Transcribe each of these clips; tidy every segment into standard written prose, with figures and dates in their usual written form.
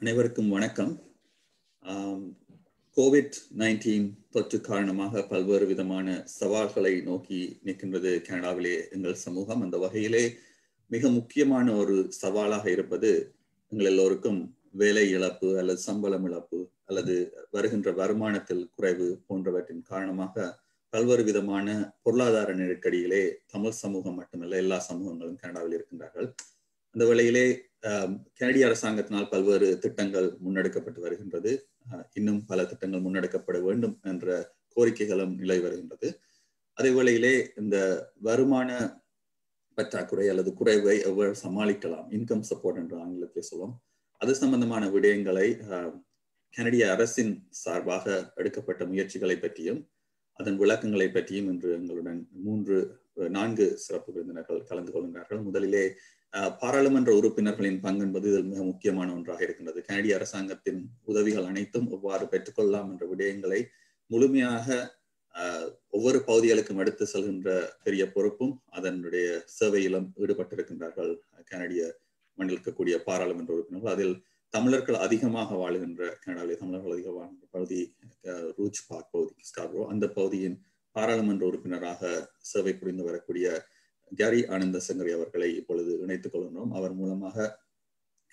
அனைவருக்கும் வணக்கம். COVID-19 தொற்று காரணமாக பல்வேறு விதமான சவால்களை நோக்கி நிற்கின்றது கனடாவிலே எங்கள் சமூகம். அந்த வகையிலே மிக முக்கியமான ஒரு சவாலாக இருப்பது எங்கள் எல்லோருக்கும் வேலை இழப்பு அல்லது சம்பளம் இழப்பு அல்லது வருகின்ற வருமானத்தில் குறைவு போன்றவற்றின் காரணமாக பல்வேறு விதமான பொருளாதார நெருக்கடியிலே தமிழ் சமூகம் மட்டுமல்ல எல்லா சமூகங்களும் கனடாவில் இருக்கின்றார்கள். அந்த வேளையிலே கனடிய அரசாங்கத்தினால் பல்வேறு திட்டங்கள் முன்னெடுக்கப்பட்டு வருகின்றது. இன்னும் பல திட்டங்கள் முன்னெடுக்கப்பட வேண்டும் என்ற கோரிக்கைகளும் நிலை வருகின்றது. அதே வேளையிலே இந்த வருமான பற்றாக்குறை அல்லது குறைவை எவ்வாறு சமாளிக்கலாம், இன்கம் சப்போர்ட் என்று ஆங்கிலத்தில் சொல்லும், அது சம்பந்தமான விடயங்களை கனடிய அரசின் சார்பாக எடுக்கப்பட்ட முயற்சிகளை பற்றியும் அதன் விளக்கங்களை பற்றியும் இன்று எங்களுடன் 4 சிறப்பு விருந்தினர்கள் கலந்து கொள்கின்றார்கள். முதலிலே பாராளுமன்ற உறுப்பினர்களின் பங்கு என்பது இதில் மிக முக்கியமான ஒன்றாக இருக்கின்றது. கனடிய அரசாங்கத்தின் உதவிகள் அனைத்தும் எவ்வாறு பெற்றுக்கொள்ளலாம் என்ற விடயங்களை முழுமையாக ஒவ்வொரு பகுதிகளுக்கும் எடுத்து செல்கின்ற பெரிய பொறுப்பும் அதனுடைய சேவையிலும் ஈடுபட்டிருக்கின்றார்கள் கனடிய மண்ணில் இருக்கக்கூடிய பாராளுமன்ற உறுப்பினர்கள். அதில் தமிழர்கள் அதிகமாக வாழுகின்ற கனடாவிலே தமிழர்கள் அதிக வாழ்கின்ற பகுதி ரூச் பார்க் பகுதி, ஸ்கார்பரோ, அந்த பகுதியின் பாராளுமன்ற உறுப்பினராக சேவை புரிந்து வரக்கூடிய கேரி ஆனந்த சங்கரி அவர்களை இப்பொழுது இணைத்துக் கொள்கின்றோம். அவர் மூலமாக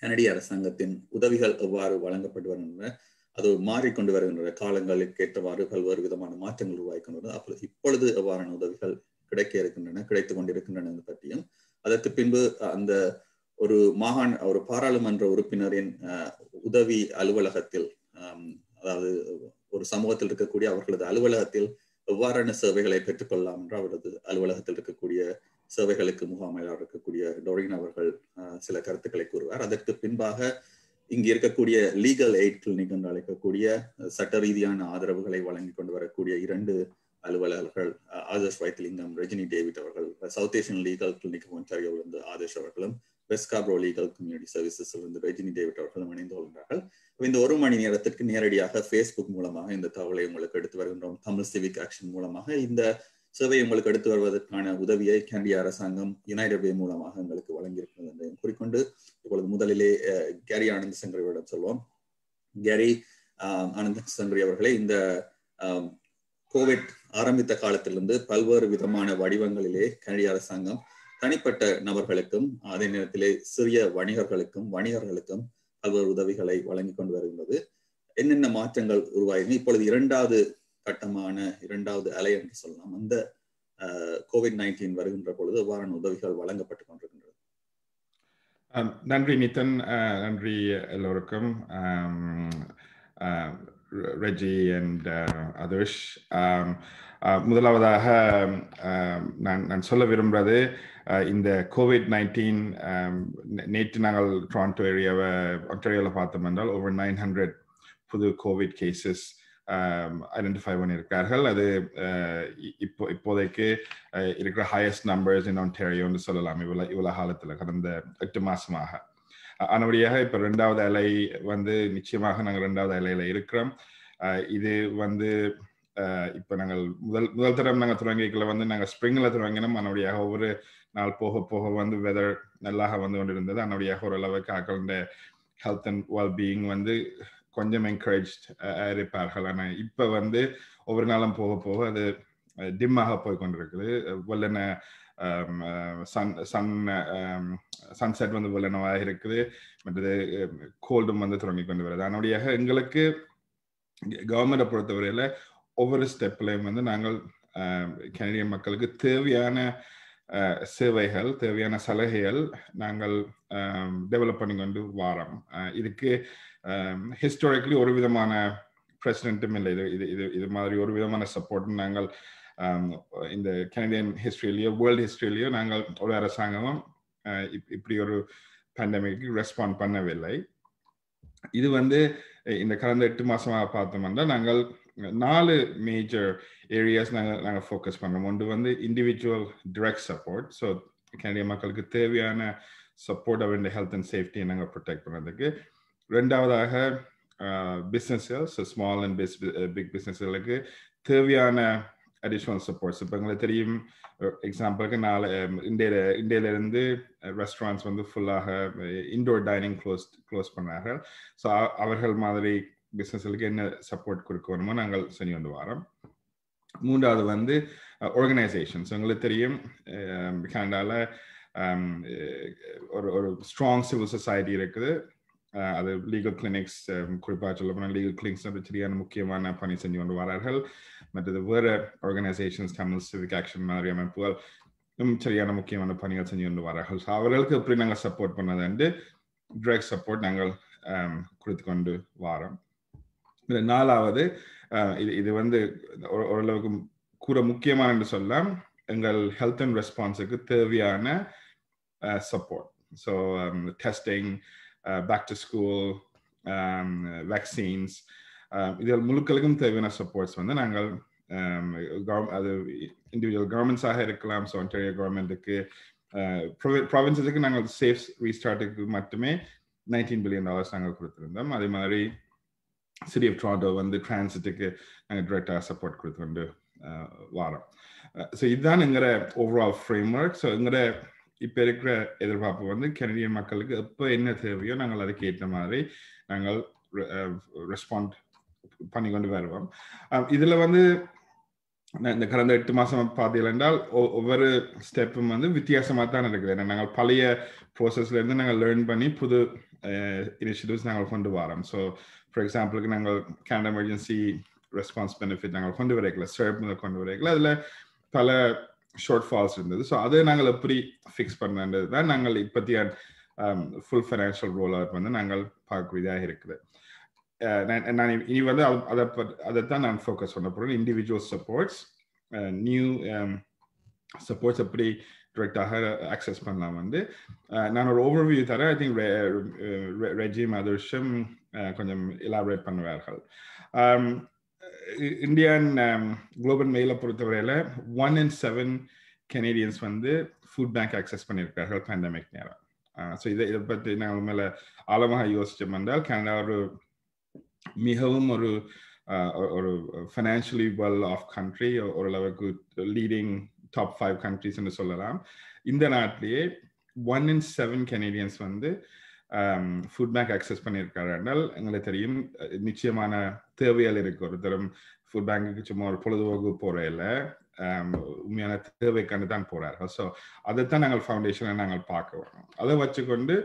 கனடிய அரசாங்கத்தின் உதவிகள் எவ்வாறு வழங்கப்பட்டு வருகின்றன, அது மாறிக்கொண்டு வருகின்ற காலங்களுக்கு ஏற்றவாறு பல்வேறு விதமான மாற்றங்கள் உருவாக்கின்றன, அப்பொழுது இப்பொழுது எவ்வாறான உதவிகள் கிடைக்க இருக்கின்றன, கிடைத்துக் கொண்டிருக்கின்றன பற்றியும், அதற்கு பின்பு அந்த ஒரு பாராளுமன்ற உறுப்பினரின் உதவி அலுவலகத்தில், அதாவது ஒரு சமூகத்தில் இருக்கக்கூடிய அவர்களது அலுவலகத்தில் எவ்வாறான சேவைகளை பெற்றுக்கொள்ளலாம் என்று அவரது அலுவலகத்தில் இருக்கக்கூடிய சேவைகளுக்கு முகாமையாளர் இருக்கக்கூடிய டொரின் அவர்கள் சில கருத்துக்களை கூறுவார். அதற்கு பின்பாக இங்கு இருக்கக்கூடிய லீகல் எய்ட் கிளினிக் என்று அழைக்கக்கூடிய சட்ட ரீதியான ஆதரவுகளை வழங்கி கொண்டு வரக்கூடிய 2 அலுவலர்கள், ஆதர்ஷ் வைத்திலிங்கம், ரஜினி டேவிட் அவர்கள், சவுத் ஏஷியன் லீகல் கிளினிக் ஒன்டாரியோவிலிருந்து ஆதர்ஷ் அவர்களும், West Scarborough Legal Community Services இருந்து ரஜினி டேவிட் அவர்களும் இணைந்து கொள்கிறார்கள். இந்த 1 மணி நேரத்திற்கு நேரடியாக ஃபேஸ்புக் மூலமாக இந்த தகவலை உங்களுக்கு எடுத்து வருகின்றோம். தமிழ் சிவிக் ஆக்ஷன் மூலமாக இந்த சேவை உங்களுக்கு எடுத்து வருவதற்கான உதவியை கனடிய அரசாங்கம் யுனைடெட் வே மூலமாக எங்களுக்கு வழங்கியிருக்கிறது என்று கூறிக்கொண்டு இப்பொழுது முதலிலே கேரி ஆனந்த சங்கரியிடம் சொல்வோம். கேரி ஆனந்த சங்கரி அவர்களே, இந்த கோவிட் ஆரம்பித்த காலத்திலிருந்து பல்வேறு விதமான வடிவங்களிலே கனடிய அரசாங்கம் தனிப்பட்ட நபர்களுக்கும் அதே நேரத்திலே சிறிய வணிகர்களுக்கும் பல்வேறு உதவிகளை வழங்கி கொண்டு வருகின்றது. என்னென்ன மாற்றங்கள் உருவாகின, இப்பொழுது 2வது கட்டமான 2வது அலை என்று சொல்லலாம், அந்த COVID-19 வருகின்ற பொழுது எவ்வாறான உதவிகள் வழங்கப்பட்டு கொண்டிருக்கின்றது? நன்றி நிதன், நன்றி எல்லோருக்கும். ரெஜி அண்ட் அதர்ஷ், முதலாவதாக நான் சொல்ல விரும்புகிறது, இந்த COVID-19 நேற்று நாங்கள் டொரண்டோ ஒன்டாரியோவில் பார்த்தோம் என்றால் over 900 புது கோவிட் கேசஸ் ஐடென்டிஃபை பண்ணியிருக்கார்கள். அது இப்போதைக்கு இருக்கிற ஹையஸ்ட் நம்பர்ஸ் இன் ஒன்டாரியோன்னு சொல்லலாம் இவ்வளோ காலத்தில், கடந்த 8 மாசமாக. அதனுடையாக இப்போ 2வது அலை நிச்சயமாக நாங்கள் 2வது அலையில இருக்கிறோம். இது இப்போ நாங்கள் முதல் தரம் நாங்கள் தொடங்கிக்கல நாங்கள் ஸ்ப்ரிங்கில் தொடங்கினோம். அதனுடையாக ஒவ்வொரு நாள் போக போக வெதர் நல்லாக கொண்டிருந்தது. அதனுடையாக ஓரளவுக்கு ஆக்களோட ஹெல்த் அண்ட் வெல்பீயிங் கொஞ்சம் என்கரேஜ் இருப்பார்கள். ஆனால் இப்போ ஒவ்வொரு நாளும் போக போக அது டிம்மாக போய் கொண்டிருக்குது. வெள்ளன சன்செட் வெள்ளனவாக இருக்குது, மற்றது கோல்டும் தொடங்கி கொண்டு வருது. அதனுடைய எங்களுக்கு கவர்மெண்ட்டை பொறுத்தவரையில் ஒவ்வொரு ஸ்டெப்லையும் நாங்கள் கனடிய மக்களுக்கு தேவையான சேவைகள், தேவையான சலுகைகள் நாங்கள் டெவலப் பண்ணி கொண்டு வரோம். இதுக்கு ஹிஸ்டாரிக்கலி ஒரு விதமான பிரசிடென்ட்டும் இல்லை. இது மாதிரி ஒரு விதமான சப்போர்ட்டும் நாங்கள் இந்த கனடியன் ஹிஸ்டரியிலையோ வேர்ல்டு ஹிஸ்டரியிலையோ நாங்கள் ஒரு அரசாங்கமும் இப்படி ஒரு பேண்டமிக்கு ரெஸ்பாண்ட் பண்ணவில்லை. இது இந்த கடந்த 8 மாசமாக பார்த்தோம்னா நாங்கள் 4 மேஜர் ஏரியாஸ் நாங்கள் ஃபோக்கஸ் பண்ணுறோம். ஒன்று இண்டிவிஜுவல் டிரெக்ட் சப்போர்ட். ஸோ கனடிய மக்களுக்கு தேவையான சப்போர்ட் அவருடைய ஹெல்த் அண்ட் சேஃப்டியை நாங்கள் ப்ரொடெக்ட் பண்ணுறதுக்கு. 2வதாக பிஸ்னஸஸ், ஸ்மால் அண்ட் பிக் பிஸ்னஸ்களுக்கு தேவையான additional supports. இப்போ உங்களுக்கு தெரியும் எக்ஸாம்பிளுக்கு இந்தியாவில இருந்து ரெஸ்டாரண்ட்ஸ் வந்து ஃபுல்லாக இன்டோர் டைனிங் க்ளோஸ் பண்ணார்கள். ஸோ அவர்கள் மாதிரி பிஸ்னஸ்களுக்கு என்ன சப்போர்ட் கொடுக்கணுமோ நாங்கள் செஞ்சு கொண்டு வரோம். மூன்றாவது வந்து ஆர்கனைசேஷன்ஸ். உங்களுக்கு தெரியும் கனடாவில் ஒரு ஸ்ட்ராங் சிவில் சொசைட்டி இருக்குது. அது லீகல் கிளினிக்ஸ், குறிப்பாக சொல்ல போனால் லீகல் கிளினிக்ஸ் சரியான முக்கியமான பணி செஞ்சு கொண்டு வரார்கள். மற்றது வேறு ஆர்கனைசேஷன்ஸ், தமிழ் சிவிக் ஆக்ஷன் மாதிரி அமைப்புகள் சரியான முக்கியமான பணிகள் செஞ்சு கொண்டு வரார்கள். ஸோ அவர்களுக்கு எப்படி நாங்கள் சப்போர்ட் பண்ணது டிரெக்ட் சப்போர்ட் நாங்கள் கொடுத்து கொண்டு வரோம். நாலாவது இது வந்து ஓரளவுக்கு கூட முக்கியமான என்று சொல்லலாம், எங்கள் ஹெல்த் அண்ட் ரெஸ்பான்ஸுக்கு தேவையான support. So testing, back to school, vaccines, இதில் முழுக்களுக்கும் தேவையான சப்போர்ட்ஸ் வந்து நாங்கள் அது இண்டிவிஜுவல் கவர்மெண்ட்ஸாக இருக்கலாம். ஸோ ஒன்டாரியோ கவர்மெண்ட்டுக்கு, ப்ராவின்ஸஸுக்கு நாங்கள் சேஃப் ரீஸ்டார்ட்டுக்கு மட்டுமே $19 பில்லியன் நாங்கள் கொடுத்துருந்தோம். அதே மாதிரி சிட்டி ஆஃப் டொரண்டோ வந்து டிரான்சிட்டுக்கு நாங்கள் டிரெக்டாக சப்போர்ட் கொடுத்து கொண்டு வரோம். ஸோ இதுதான் எங்களோட ஓவரால் ஃப்ரேம் ஒர்க். ஸோ எங்களோட இப்போ இருக்கிற எதிர்பார்ப்பு வந்து கனடியன் மக்களுக்கு எப்போ என்ன தேவையோ நாங்கள் அதுக்கு ஏற்ற மாதிரி நாங்கள் ரெஸ்பாண்ட் பண்ணி கொண்டு வருவோம். இதில் வந்து இந்த கடந்த 8 மாதம் பார்த்தீர்கள் என்றால் ஒவ்வொரு ஸ்டெப்பும் வந்து வித்தியாசமாக தான் இருக்குது. ஏன்னா நாங்கள் பழைய ப்ரோசஸ்லேருந்து நாங்கள் லேர்ன் பண்ணி புது இனிஷியேட்டிவ்ஸ் நாங்கள் கொண்டு வரோம். ஸோ ஃபார் எக்ஸாம்பிளுக்கு நாங்கள் கேனடா எமர்ஜென்சி ரெஸ்பான்ஸ் பெனிஃபிட் நாங்கள் கொண்டு வரைக்கல, ஸ்டெப் கொண்டு வரைக்கல, அதில் பல ஷார்ட் ஃபால்ஸ் இருந்தது. ஸோ அதை நாங்கள் எப்படி ஃபிக்ஸ் பண்ணது தான் நாங்கள் இப்போத்திய ஃபுல் ஃபைனான்ஷியல் ரோல் அவுட் வந்து நாங்கள் பார்க்கக்கூடியதாக இருக்குது. நான் இனி வந்து அதைத்தான் நான் ஃபோக்கஸ் பண்ண போகிறேன். இண்டிவிஜுவல் சப்போர்ட்ஸ், நியூ சப்போர்ட்ஸ் எப்படி டிரெக்டாக ஆக்சஸ் பண்ணலாம் வந்து நான் ஒரு ஓவர்வியூ தரேன். ஐ திங்க் ரெஜிம் அதர்ஷம் கொஞ்சம் எலாபரேட் பண்ணுவார்கள். இந்தியன் குளோபல் மெயிலை பொறுத்தவரையில் 1 in 7 கனேடியன்ஸ் வந்து ஃபுட் பேங்க் ஆக்சஸ் பண்ணியிருக்கார்கள் பேண்டமிக் நேரம். ஸோ இதை பற்றி நாங்கள் மேலே ஆழமாக யோசிச்சோம் என்றால் கனடா மிகவும் ஒரு ஃபைனான்ஷியலி வெல் ஆஃப் கண்ட்ரி, ஓரளவுக்கு லீடிங் டாப் 5 கண்ட்ரிஸ் என்று சொல்லலாம். இந்த நாட்டிலேயே 1 in 7 கனேடியன்ஸ் வந்து ஃபுட் பேங்க் ஆக்சஸ் பண்ணியிருக்காரு என்றால் எங்களுக்கு தெரியும் நிச்சயமான தேவைகள் இருக்கு. ஒரு தரம் ஃபுட் பேங்குக்கு சும்மா ஒரு பொழுதுபோக்கு போறையில உண்மையான தேவைக்காண்டு தான் போறார்கள். ஸோ அதைத்தான் நாங்கள் ஃபவுண்டேஷனை நாங்கள் பார்க்க வரோம். அதை வச்சுக்கொண்டு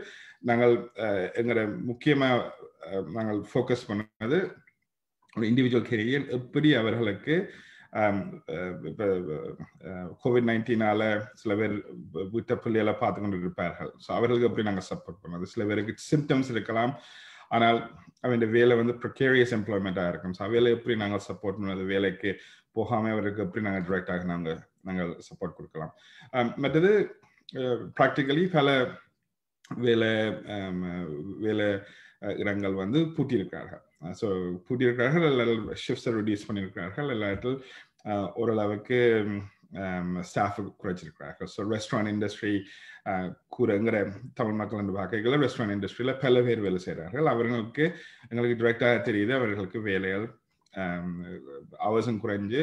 நாங்கள் எங்களோட முக்கியமாக நாங்கள் ஃபோக்கஸ் பண்ணது ஒரு இண்டிவிஜுவல் கெரியர் எப்படி அவர்களுக்கு இப்போ COVID-19 சில பேர் வீட்ட பிள்ளைகளை பார்த்து கொண்டு இருப்பார்கள். ஸோ அவர்களுக்கு எப்படி நாங்கள் சப்போர்ட் பண்ணது. சில பேருக்கு சிம்டம்ஸ் இருக்கலாம், ஆனால் அவன் வேலை வந்து ப்ரிகேரியஸ் எம்ப்ளாய்மெண்ட்டாக இருக்கும். ஸோ வேலை எப்படி நாங்கள் சப்போர்ட் பண்ணது, வேலைக்கு போகாமல் அவருக்கு எப்படி நாங்கள் டிரெக்டாக நாங்கள் சப்போர்ட் கொடுக்கலாம். மற்றது ப்ராக்டிக்கலி பல வேலை இடங்கள் வந்து பூட்டியிருக்கிறார்கள். ஸோ பூட்டியிருக்கிறார்கள், எல்லாரும் ஷிஃப்ட்ஸை ரெடியூஸ் பண்ணியிருக்கிறார்கள், எல்லாத்தில் ஓரளவுக்கு ஸ்டாஃபு குறைச்சிருக்கிறார்கள். ஸோ ரெஸ்டாரண்ட் இண்டஸ்ட்ரி கூறங்கிற தமிழ் மக்கள் என்று பார்க்கல, ரெஸ்டாரண்ட் இண்டஸ்ட்ரியில் பல பேர் வேலை செய்கிறார்கள். அவர்களுக்கு எங்களுக்கு டிரெக்டாக தெரியுது அவர்களுக்கு வேலைகள் அவர்ஸும் குறைஞ்சு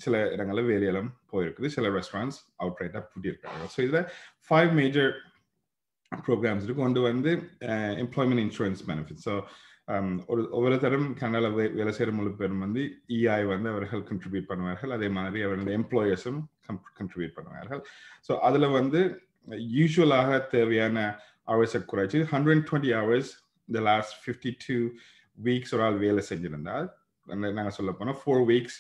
சில இடங்களில் வேலைகளும் போயிருக்குது. சில ரெஸ்டாரண்ட்ஸ் அவுட்ரைட்டாக பூட்டியிருக்கிறார்கள். ஸோ இதில் 5 மேஜர் ப்ரோக்ராம்ஸ் இருக்கு. ஒன்று வந்து எம்ப்ளாய்மெண்ட் இன்சூரன்ஸ் பெனிஃபிட். ஸோ ஒவ்வொரு தரம் கனடாவில் வேலை செய்கிற முழு பேரும் வந்து இஐ வந்து அவர்கள் கண்ட்ரிபியூட் பண்ணுவார்கள். அதே மாதிரி அவர்களுடைய எம்ப்ளாயர்ஸும் கண்ட்ரிபியூட் பண்ணுவார்கள். ஸோ அதில் வந்து யூஸ்வலாக தேவையான ஹவர்ஸை குறைச்சி 120 hours இந்த லாஸ்ட் 52 weeks ஒரு ஆள் வேலை செஞ்சிருந்தால், நாங்கள் சொல்ல போனால் 4 weeks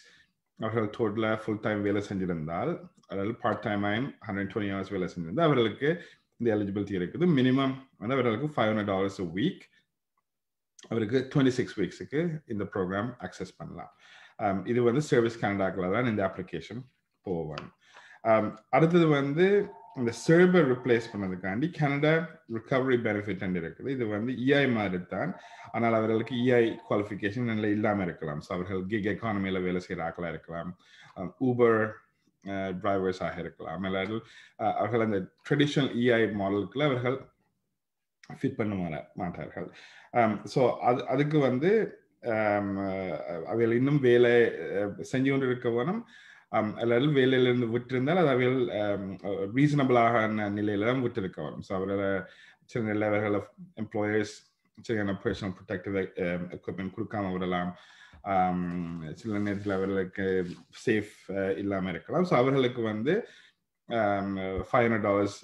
அவர்கள் டோட்டலாக ஃபுல் டைம் வேலை செஞ்சிருந்தால், அதாவது பார்ட் டைம் 120 hours வேலை செஞ்சிருந்தால் அவர்களுக்கு இந்த எலிஜிபிலிட்டி இருக்குது. மினிமம் வந்து அவர்களுக்கு $500 a week, அவருக்கு 26 weeksக்கு இந்த ப்ரோக்ராம் அக்சஸ் பண்ணலாம். இது வந்து சர்வீஸ் கனடாக்கில் தான் இந்த அப்ளிகேஷன் போவாங்க. அடுத்தது வந்து இந்த சர்வர் ரிப்ளேஸ் பண்ணதுக்காண்டி கனடா ரிகவரி பெனிஃபிட் இருக்குது. இது வந்து இஐ மாதிரி தான், ஆனால் அவர்களுக்கு இஐ குவாலிஃபிகேஷன் இல்லாமல் இருக்கலாம். ஸோ அவர்கள் கிக் எக்கானமியில் வேலை செய்கிற ஆக்களாக இருக்கலாம், ஊபர் டிரைவர்ஸாக இருக்கலாம், இல்லாட்டி அவர்கள் அந்த ட்ரெடிஷ்னல் இஐ மாடலுக்குள்ள அவர்கள் ஃபிட் பண்ண மாட்டார்கள். ஸோ அதுக்கு வந்து அவைகள் இன்னும் வேலை செஞ்சு கொண்டு இருக்க வேணும். அல்லது வேலையிலிருந்து விட்டிருந்தால் அது அவைகள் ரீசனபிளாக நிலையில தான் விட்டிருக்க வரும். ஸோ அவர்களை சில லெவல்கள் ஆஃப் எம்ப்ளாயர்ஸ் சில பர்சனல் ப்ரொடெக்டிவ் எக்யூப்மெண்ட் கொடுக்காம விடலாம். சில நேரத்தில் அவர்களுக்கு சேஃப் இல்லாமல் இருக்கலாம். ஸோ அவர்களுக்கு வந்து $500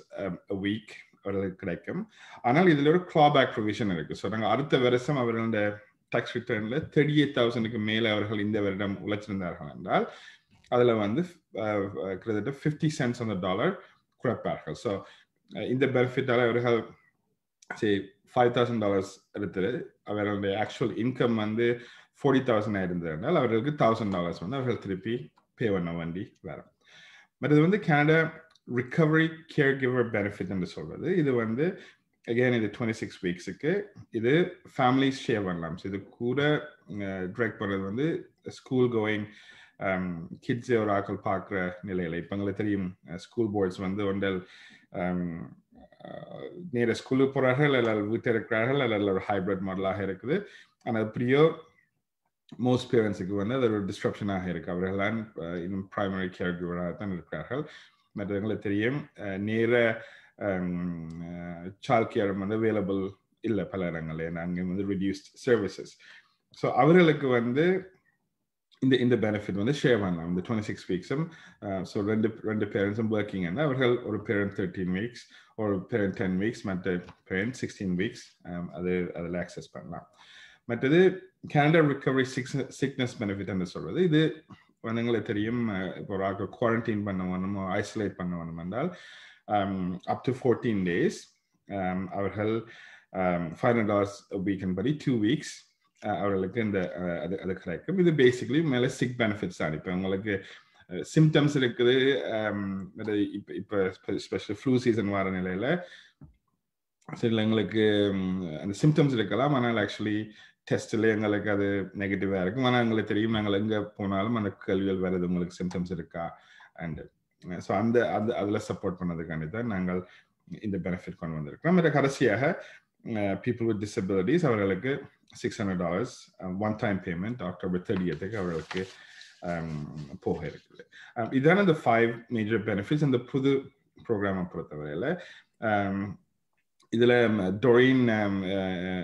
a week அவர்களுக்கு கிடைக்கும். ஆனால் இதில் ஒரு clawback provision இருக்கு. ஸோ நாங்கள் அடுத்த வருஷம் அவர்களுடைய டாக்ஸ் ரிட்டர்னில் 38,000க்கு மேலே அவர்கள் இந்த வருடம் உழைச்சிருந்தார்கள் என்றால் அதில் வந்து கிட்டத்தட்ட 50 cents on the dollar குறைப்பார்கள். ஸோ இந்த பெனிஃபிட்டால் அவர்கள் சரி $5,000 எடுத்துட்டு அவர்களுடைய ஆக்சுவல் இன்கம் வந்து 40,000 இருந்ததுனால் அவர்களுக்கு $1,000 வந்து அவர்கள் திருப்பி பே பண்ண வேண்டி வரும். பட் இது வந்து Canada recovery care giver benefit என்று சொல்வது. இது வந்து அகெயின் இது 26 வீக்ஸுக்கு இது ஃபேமிலிஸ் ஷேர் பண்ணலாம். ஸோ இது கூட டிரெக்ட் பண்ணுறது வந்து ஸ்கூல் கோயிங் கிட்ஸ் ஒரு ஆக்கள் பார்க்குற நிலையில். இப்போ எங்களுக்கு தெரியும் ஸ்கூல் போர்ட்ஸ் வந்து ஒன்றல் நேர ஸ்கூலுக்கு போகிறார்கள் அல்லது வீட்டில் இருக்கிறார்கள் அல்லது ஒரு ஹைப்ரிட் மாடலாக இருக்குது. ஆனால் எப்படியோ மோஸ்ட் பேரண்ட்ஸுக்கு வந்து அது ஒரு டிஸ்ட்ரப்ஷனாக இருக்குது. அவர்கள் தான் இன்னும் ப்ரைமரி கேர் கிவராக தான் இருக்கிறார்கள். மற்ற எங்களுக்கு தெரியும் நேர சைல்ட் கேர் வந்து அவைலபிள் இல்லை பல இடங்களில். அங்கே வந்து ரிடியூஸ்ட் சர்வீசஸ். ஸோ அவர்களுக்கு வந்து இந்த பெனிஃபிட் வந்து ஷேர் பண்ணலாம் இந்த 26 வீக்ஸும். ஸோ ரெண்டு பேரண்ட்ஸும் ஒர்க்கிங் அவர்கள் ஒரு பேரண்ட் 13 வீக்ஸ் ஒரு பேரண்ட் 10 வீக்ஸ் மற்ற பேரண்ட் 16 வீக்ஸ் அதில் ஆக்சஸ் பண்ணலாம். மற்றது கனடா ரிகவரி சிக்னஸ் பெனிஃபிட் என்று சொல்வது இது வந்து எங்களுக்கு தெரியும். இப்போ ஒரு ஆக்கள் குவாரண்டைன் பண்ண வேணும் ஐசோலேட் பண்ண வேணும் என்றால் up to 14 days அவர்கள் $500 a week படி 2 weeks அவர்களுக்கு இந்த அது கிடைக்கும். இது பேசிக்கலி மேலே சிக் பெனிஃபிட்ஸ் தான். இப்போ உங்களுக்கு சிம்டம்ஸ் இருக்குது. இப்போ ஸ்பெஷல் ஃப்ளூ சீசன் வர நிலையில் சில எங்களுக்கு அந்த சிம்டம்ஸ் இருக்கலாம். ஆனால் ஆக்சுவலி டெஸ்ட்டில் எங்களுக்கு அது நெகட்டிவாக இருக்கும். ஆனால் எங்களுக்கு தெரியும் நாங்கள் எங்கே போனாலும் அந்த கேள்விகள் வருது உங்களுக்கு சிம்டம்ஸ் இருக்கா அண்டு ஸோ அதில் சப்போர்ட் பண்ணதுக்காண்டி தான் நாங்கள் இந்த பெனிஃபிட் கொண்டு வந்திருக்கிறோம். மற்ற கடைசியாக பீப்புள் வித் டிசபிலிட்டிஸ் அவர்களுக்கு $600 one time payment October 30th அவர்களுக்கு போக இருக்குது. இதான இந்த 5 மேஜர் பெனிஃபிட்ஸ் இந்த புது ப்ரோக்ராமை பொறுத்தவரையில். இதில் டொரின்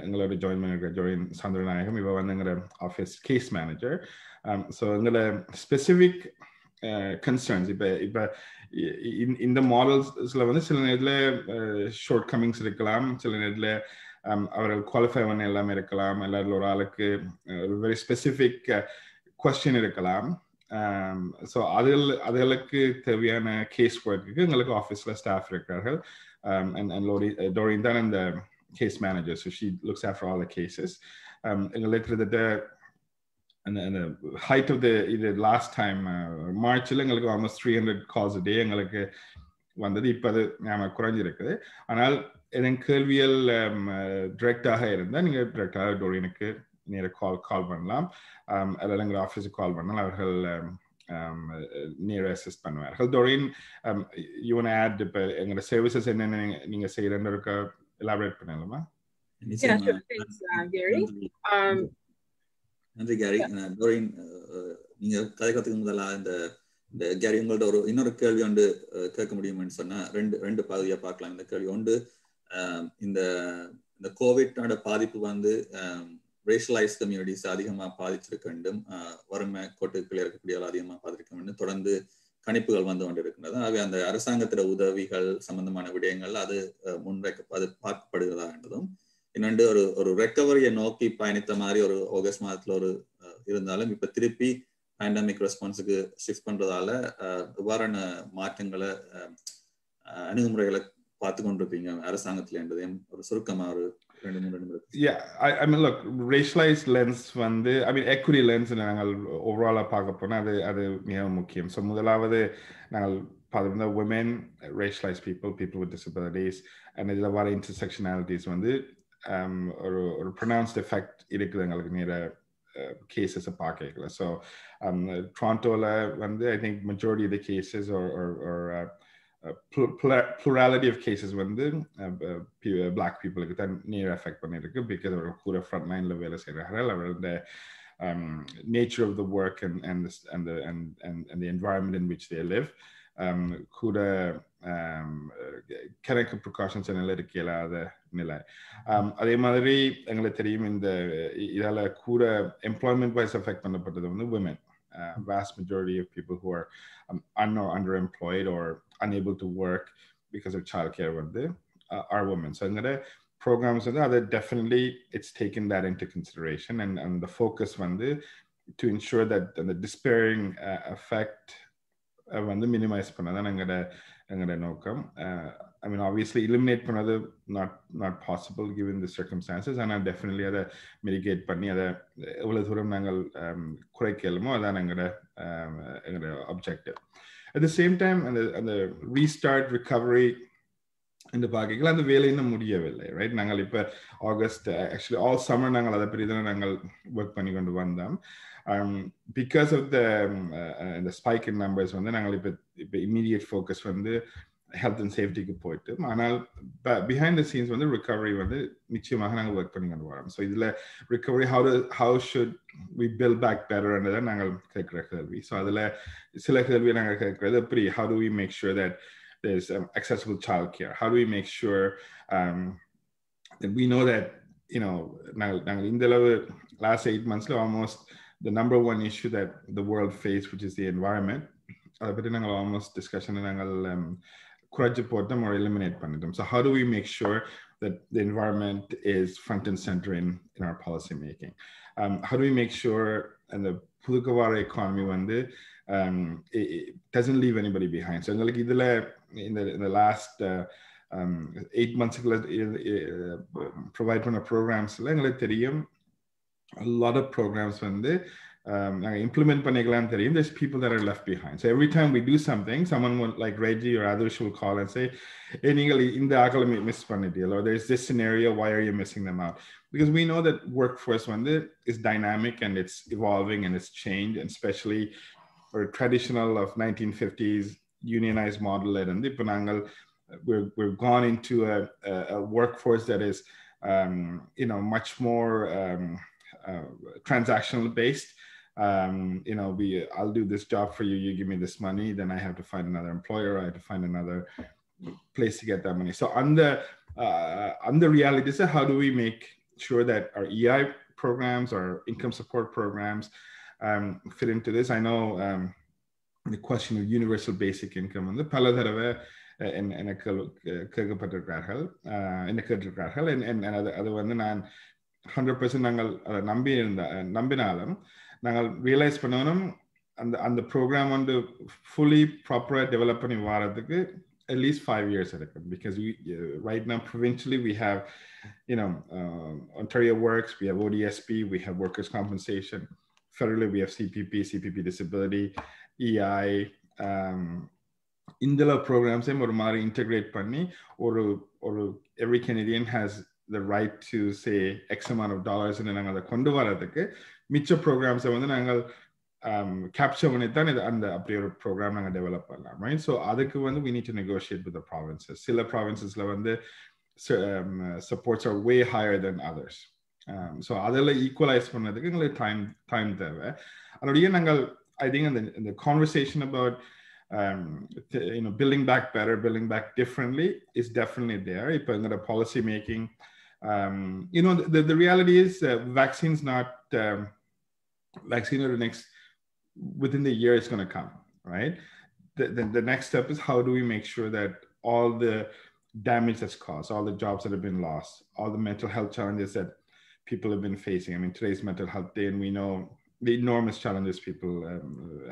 எங்களோட ஜாயின் பண்ணியிருக்கிற டொரின் சந்திரநாயகம் இவ வந்து எங்களோட ஆஃபீஸ் கேஸ் மேனேஜர். ஸோ எங்களோட ஸ்பெசிஃபிக் கன்சர்ன்ஸ் இப்போ இந்த மாடல்ஸில் வந்து சில நேரத்தில் ஷார்ட் கமிங்ஸ் இருக்கலாம், சில நேரத்தில் அவர்கள் குவாலிஃபை பண்ண எல்லாமே இருக்கலாம், எல்லாரும் ஒரு ஆளுக்கு ஒரு வெரி ஸ்பெசிஃபிக் கொஸ்டின் இருக்கலாம். ஸோ அதுகளுக்கு தேவையான கேஸ் ஒர்க்குக்கு எங்களுக்கு ஆஃபீஸில் ஸ்டாஃப் இருக்கிறார்கள். And Doreen தான் இந்த case manager. So she looks after all the cases. எங்களுக்கு கிட்டத்தட்ட அந்த ஹைட் ஆஃப் த இது லாஸ்ட் டைம் மார்ச்சில் எங்களுக்கு ஆல்மோஸ்ட் 300 calls a day எங்களுக்கு வந்தது. இப்போ அது குறைஞ்சிருக்குது. ஆனால் என் கேள்வியல் டிரெக்டாக இருந்தால் நீங்கள் டிரெக்டாக டோரினுக்கு நேராக கால் பண்ணலாம். அதில் எங்கள் ஆஃபீஸுக்கு கால் பண்ணால் அவர்கள் நேர அசிஸ்ட் பண்ணுவார்கள். டோரின், யூ வாண்ட் ஆட் இப்போ எங்களோட சர்வீசஸ் என்னென்ன நீங்கள் செய்கிறேன்னு இருக்க எலாபரேட் பண்ணலாமா? நன்றி கேரி. டோரின், நீங்க கதைக்கிறதுக்கு முதலா இந்த கேரி உங்கள்ட்ட இன்னொரு கேள்வி ஒன்று கேட்க முடியும்னு சொன்னா ரெண்டு பகுதியா பார்க்கலாம். இந்த கேள்வி ஒன்று, இந்த கோவிட்டோட பாதிப்பு வந்து ரேஷலைஸ் கம்யூனிட்டிஸ் அதிகமா பாதிச்சிருக்க வேண்டும், வறுமை கோட்டுக்குள்ளே இருக்கக்கூடியவர்கள் அதிகமா பாதிக்க வேண்டும் தொடர்ந்து கணிப்புகள் வந்து கொண்டு இருக்கின்றது. ஆகவே அந்த அரசாங்கத்திட உதவிகள் சம்பந்தமான விடயங்கள் அது அது பார்க்கப்படுகிறதா என்றதும், இன்னொன்று ஒரு ரெக்கவரியை நோக்கி பயணித்த மாதிரி ஒரு ஆகஸ்ட் மாதத்துல இருந்தாலும் இப்ப திருப்பி பேண்டமிக் ரெஸ்பான்ஸுக்கு ஷிஃப்ட் பண்றதால இவ்வாறான மாற்றங்களை அணுகுமுறைகளை பார்த்து கொண்டிருப்பீங்க அரசாங்கத்துல என்றதையும் ஒரு சுருக்கமா ஒரு 2-3 நிமிடம். Yeah, I mean, look, racialized lens வந்து equity lens நாங்கள் ஓவராலா பார்க்க போனா அது மிக முக்கியம். ஸோ முதலாவது நாங்கள் பார்த்திருந்த women, racialized people with disabilities and இதில் வர intersectionalities வந்து ஒரு pronounced effect இருக்குது எங்களுக்கு நேர cases பார்க்கல. ஸோ டொரண்டோவில் வந்து I think majority of the cases or plurality of cases வந்து black people தான் நேர எஃபெக்ட் பண்ணிருக்கு. பிகாஸ் அவர் கூட ஃப்ரண்ட் லைன்ல வேலை செய்கிறார்கள். அவரோட nature of the work and the environment in which they live. கூட கணக்கு ப்ரிகாஷன்ஸ் எல்லாம் இருக்க இல்லாத நிலை. அதே மாதிரி எங்களுக்கு தெரியும் இந்த இதால் கூட எம்ப்ளாய்மெண்ட் வைஸ் அஃபெக்ட் பண்ணப்பட்டது வந்து women. Vast majority of people who are underemployed or unable to work because of childcare வந்து are women. So எங்களோட programs வந்து அதை definitely it's taken that into consideration and the focus வந்து to ensure that the despairing effect வந்து minimize பண்ணதான் எங்களோட நோக்கம். I mean, obviously eliminate பண்ணது not possible given the circumstances, ஆனால் definitely அதை mitigate பண்ணி அதை எவ்வளவு தூரம் நாங்கள் குறைக்கலுமோ அதான் எங்களோட objective. At the same time, அந்த restart recovery இந்த பாக்கிகள் அந்த வேலை இன்னும் முடியவில்லை, ரைட்? நாங்கள் இப்போ ஆகஸ்ட் ஆக்சுவலி ஆல் சம்மர் நாங்கள் அதை பற்றி தான் நாங்கள் ஒர்க் பண்ணி கொண்டு வந்தோம். பிகாஸ் ஆஃப் இந்த ஸ்பைக் இன் நம்பர்ஸ் வந்து நாங்கள் இப்போ இம்மீடியட் ஃபோக்கஸ் வந்து ஹெல்த் அண்ட் சேஃப்டிக்கு போயிட்டு, ஆனால் பிஹைண்ட் த சீன்ஸ் வந்து ரிகவரி வந்து நிச்சயமாக நாங்கள் ஒர்க் பண்ணி கொண்டு வரோம். ஸோ இதில் recovery how should we build back பெட்டர்ன்றதை நாங்கள் கேட்குற கேள்வி. ஸோ அதில் சில கேள்வியை நாங்கள் கேட்குறது எப்படி, how do we make sure that there's accessible childcare? How do we make sure that we know that, you know, in the last 8 months, almost the number one issue that the world faced, which is the environment, but then almost discussion and or eliminate pandam. So how do we make sure that the environment is front and center in our policy making? How do we make sure and the Pudukavara economy it doesn't leave anybody behind? So in the last 8 months provide programs a lot of programs implement there's people that are left behind. So every time we do something, someone will, like Reggie or others will call and say, hey, in the miss or there's this scenario, why are you missing them out? Because we know that workforce is dynamic and it's evolving and it's changed, and especially for traditional of 1950s unionized model, and we're gone into a workforce that is much more transactional based. I'll do this job for you, you give me this money, then I have to find another employer, I have to find another place to get that money. So on the reality is, how do we make sure that our EI programs, our income support programs fit into this? I know the question of universal basic income and the paladharava கேட்கப்பட்டிருக்கிறார்கள் அது வந்து நான் 100% நாங்கள் அதை நம்பினாலும் நாங்கள் realise பண்ணணும் அந்த program வந்து fully ப்ராப்பராக டெவலப் பண்ணி வரதுக்கு at least 5 years because right now provincially we have Ontario Works, we have ODSP, we have workers compensation, federally we have CPP disability, EI, இந்த programs ஒரு மாதிரி integrate பண்ணி ஒரு every Canadian has the right to say X amount of dollars ன்னு நாங்கள் அதை கொண்டு வரதுக்கு மிச்ச ப்ரோக்ராம்ஸை வந்து நாங்கள் கேப்சர் பண்ணி தான் அந்த அப்படி ஒரு ப்ரோக்ராம் நாங்கள் டெவலப் பண்ணலாம், ரைட்? ஸோ அதுக்கு வந்து we need to negotiate with the provinces. சில ப்ராவின்சஸில் வந்து supports are way higher than others. So அதெல்லாம் ஈக்குவலைஸ் பண்ணதுக்கு எங்களுக்கு டைம் தேவை. அதோடைய நாங்கள் I think in the conversation about building back better, building back differently is definitely there. If the policy making, the reality is vaccine or the next within the year is going to come, right? The next step is how do we make sure that all the damage that's caused, all the jobs that have been lost, all the mental health challenges that people have been facing. I mean, today's mental health day, and we know the enormous challenges people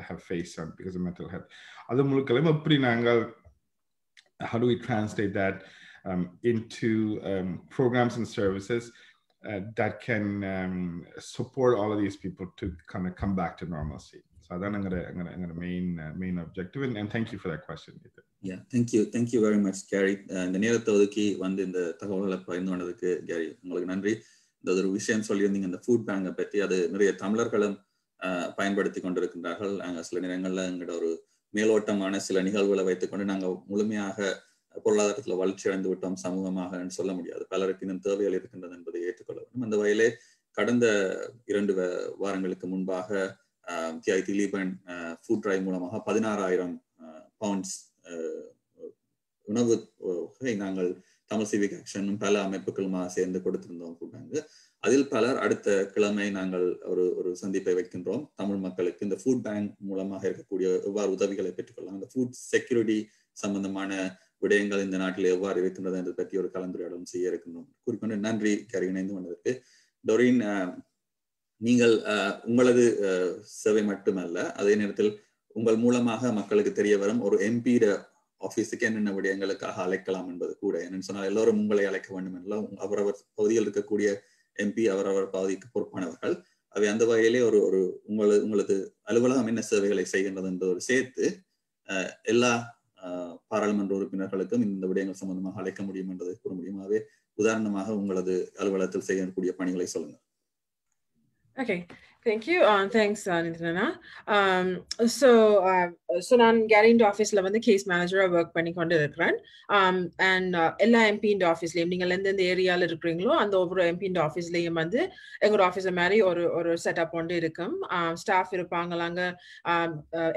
have faced because of mental health. How do we translate that into programs and services that can support all of these people to kind of come back to normalcy? So that's the main objective, and thank you for that question. Yeah, thank you very much, Gary. இந்த நேரத்தை ஒதுக்கி வந்து இந்த தகவல்களை பகிர்ந்து கொண்டதுக்கு Gary உங்களுக்கு நன்றி. இந்த ஒரு விஷயம் சொல்லியிருந்தீங்க, இந்த ஃபுட் பேங்கை பற்றி. அது நிறைய தமிழர்களும் பயன்படுத்தி கொண்டிருக்கின்றார்கள். நாங்கள் சில நேரங்களில் எங்களோட ஒரு மேலோட்டமான சில நிகழ்வுகளை வைத்துக்கொண்டு நாங்கள் முழுமையாக பொருளாதாரத்தில் வளர்ச்சி அடைந்து விட்டோம் சமூகமாக சொல்ல முடியாது. பலருக்கு இன்னும் தேவைகள் இருக்கின்றது என்பதை ஏற்றுக்கொள்ள வேண்டும். அந்த வகையிலே கடந்த 2 வாரங்களுக்கு முன்பாக தியாய் திலீபன் ஃபுட் டிரைவ் மூலமாக 16,000 பவுண்ட்ஸ் உணவு நாங்கள் தமிழ் சிவிக் ஆக்ஷனும் பல அமைப்புகளுமாக சேர்ந்து கொடுத்திருந்தோம் ஃபுட் பேங்க். அதில் பலர் அடுத்த கிழமை நாங்கள் ஒரு சந்திப்பை வைக்கின்றோம். தமிழ் மக்களுக்கு இந்த ஃபுட் பேங்க் மூலமாக இருக்கக்கூடிய எவ்வாறு உதவிகளை பெற்றுக்கொள்ளலாம், இந்த ஃபுட் செக்யூரிட்டி சம்பந்தமான விடயங்கள் இந்த நாட்டில் எவ்வாறு இருக்கின்றது என்பதை பற்றி ஒரு கலந்துரையாடலும் செய்ய இருக்கின்றோம். குறிப்பிட்டு நன்றி கேரி இணைந்து கொண்டதற்கு. டொரின், நீங்கள் உங்களது சேவை மட்டுமல்ல, அதே நேரத்தில் உங்கள் மூலமாக மக்களுக்கு தெரிய வரும் ஒரு எம்பி ஆபீஸுக்கு என்னென்ன விடயங்களுக்காக அழைக்கலாம் என்பது கூட. என்னன்னு சொன்னால் எல்லோரும் உங்களை அழைக்க வேண்டும் என்றால் அவரவர் பகுதியில் இருக்கக்கூடிய எம்பி அவரவர் பகுதிக்கு பொறுப்பானவர்கள். அவை அந்த வகையிலே ஒரு உங்களது அலுவலகம் என்ன சேவைகளை செய்கின்றது என்பதோடு சேர்த்து எல்லா பாராளுமன்ற உறுப்பினர்களுக்கும் இந்த விடயங்கள் சம்பந்தமாக அழைக்க முடியும் என்பதை கூற முடியுமாவே உதாரணமாக உங்களது அலுவலகத்தில் செய்யக்கூடிய பணிகளை சொல்லுங்க. Okay, thank you. Thanks, Nitana. So நான் கேரிண்ட் ஆஃபீஸ்ல வந்து கேஸ் மேனேஜரா ஒர்க் பண்ணி கொண்டு இருக்கிறேன். அண்ட் எல்லா எம்பியின் ஆஃபீஸ்லயும் நீங்கள் எந்தெந்த ஏரியாவில் இருக்கிறீங்களோ அந்த ஒவ்வொரு எம்பியின் ஆஃபீஸ்லயும் வந்து எங்களோட ஆஃபீஸ் மாதிரி ஒரு செட்டப் ஒன்று இருக்கும். ஸ்டாஃப் இருப்பாங்க, அங்கே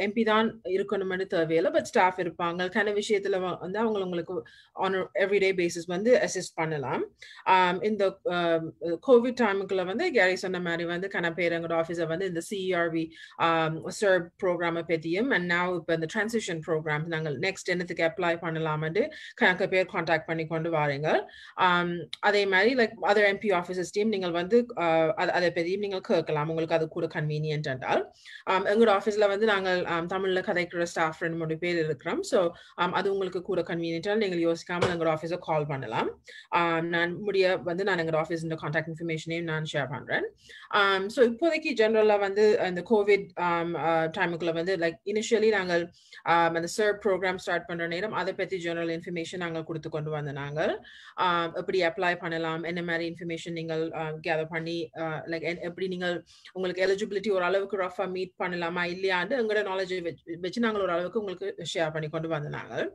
எம்பி தான் இருக்கணும்னு தேவையில்லை, பட் ஸ்டாஃப் இருப்பாங்க. கன விஷயத்துல வந்து உங்களுக்கு ஆன் எவ்ரிடே பேசிஸ் வந்து அசிஸ்ட் பண்ணலாம். இந்த கோவிட் டைமுக்குள்ள வந்து கேரி சொன்ன மாதிரி வந்து கன பேர் எங்களோட ஆஃபீஸை வந்து இந்த CERV சர்வ் ப்ரோக்ராமை பற்றியும் அண்ட் now இப்போ இந்த டிரான்சிஷன் ப்ரோக்ராம் நாங்கள் நெக்ஸ்ட் என்னத்துக்கு அப்ளை பண்ணலாம்னு கணக்கு பேர் கான்டாக்ட் பண்ணி கொண்டு வாரீங்க. அதே மாதிரி like other MP offices team நீங்கள் வந்து அதை பற்றியும் நீங்கள் கேட்கலாம், உங்களுக்கு அது கூட கன்வீனியன்ட் என்றால். எங்களோட ஆஃபீஸில் வந்து நாங்கள் தமிழில் கதைக்கிற ஸ்டாஃப் 2-3 பேர் இருக்கிறோம். ஸோ அது உங்களுக்கு கூட கன்வீனியன்ட்டால் நீங்கள் யோசிக்காமல் எங்களோட ஆஃபீஸை கால் பண்ணலாம். நான் எங்களோட ஆஃபீஸ் கான்டாக்ட் இன்ஃபர்மேஷனையும் நான் ஷேர் பண்ணுறேன். ஸோ இப்போதைக்கு ஜென்ரலாக வந்து இந்த கோவிட் டைமுக்குள்ள வந்து லைக் இனிஷியலி நாங்கள் அந்த சர்வ் ப்ரோக்ராம் ஸ்டார்ட் பண்ணுற நேரம் அதை பற்றி ஜெனரல் இன்ஃபர்மேஷன் நாங்கள் கொடுத்து கொண்டு வந்த நாங்கள் எப்படி அப்ளை பண்ணலாம், என்ன மாதிரி இன்ஃபர்மேஷன் நீங்கள் கேதர் பண்ணி லைக் எப்படி நீங்கள் உங்களுக்கு எலிஜிபிலிட்டி ஒரு அளவுக்கு ரஃபாக மீட் பண்ணலாமா இல்லையாண்டு எங்களோட நாலேஜை வச்சு நாங்கள் ஒரு அளவுக்கு உங்களுக்கு ஷேர் பண்ணி கொண்டு வந்த நாங்கள்.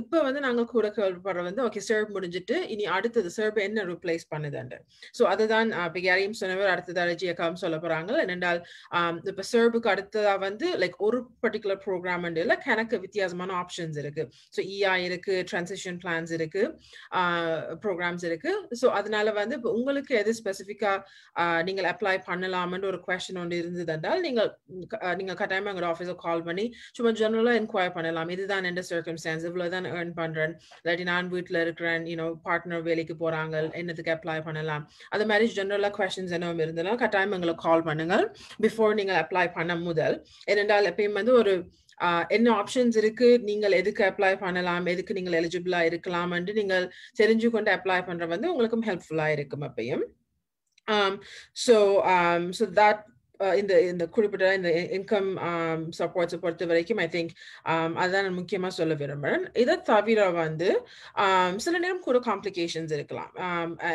இப்போ வந்து நாங்கள் கூட கேள்விப்படுற வந்து ஓகே சர்வ் முடிஞ்சிட்டு இனி அடுத்தது சர்வ் என்ன ரிப்ளேஸ் பண்ணுதுண்டு. ஸோ அதுதான் இப்போ யாரையும் சொன்னவர் அடுத்தது அழகியக்காவும் சொல்ல போறாங்க. என்னென்றால் இப்போ சர்வுக்கு அடுத்ததா வந்து லைக் ஒரு பர்டிகுலர் ப்ரோக்ராம் இல்லை கணக்கு வித்தியாசமான ஆப்ஷன்ஸ் இருக்கு. ஸோ EI இருக்கு, டிரான்சிஷன் பிளான்ஸ் இருக்கு, ப்ரோக்ராம்ஸ் இருக்கு. ஸோ அதனால வந்து இப்போ உங்களுக்கு எது ஸ்பெசிஃபிக்கா நீங்கள் அப்ளை பண்ணலாம்னு ஒரு கொஸ்டின் ஒன்று இருந்தது என்றால் நீங்கள் கட்டாயமா எங்களோட ஆஃபீஸை கால் பண்ணி சும்மா ஜெனரலாக என்கொயர் பண்ணலாம். இதுதான் எந்த சர்க்கம்ஸ்டான்ஸ், இவ்வளவுதான் ஏர்ன் பண்றேன், இல்லாட்டி நான் வீட்டில் இருக்கிறேன், பார்ட்னர் வேலைக்கு போறாங்க, என்னத்துக்கு அப்ளை பண்ணலாம், அது மாதிரி ஜெனரலா கொஸ்டின்ஸ் என்ன இருந்ததுன்னா கட்டாயம் எங்களை கால் பண்ணுங்க பிஃபோர் நீங்கள் அப்ளை பண்ண முதல். ஏனென்றால் எப்பயும் வந்து ஒரு என்ன ஆப்ஷன்ஸ் இருக்கு, நீங்கள் எதுக்கு அப்ளை பண்ணலாம், எதுக்கு நீங்கள் எலிஜிபிளா இருக்கலாம் என்று நீங்கள் தெரிஞ்சு கொண்டு அப்ளை பண்ற வந்து உங்களுக்கும் ஹெல்ப்ஃபுல்லா இருக்கும் எப்பயும். So that இந்த குறிப்பிட்ட இந்த இன்கம் சப்போர்ட்ஸை பொறுத்த வரைக்கும் ஐ திங்க் அதுதான் நான் முக்கியமாக சொல்ல விரும்புகிறேன். இதை தவிர வந்து சில நேரம் கூட காம்ப்ளிகேஷன்ஸ் இருக்கலாம்.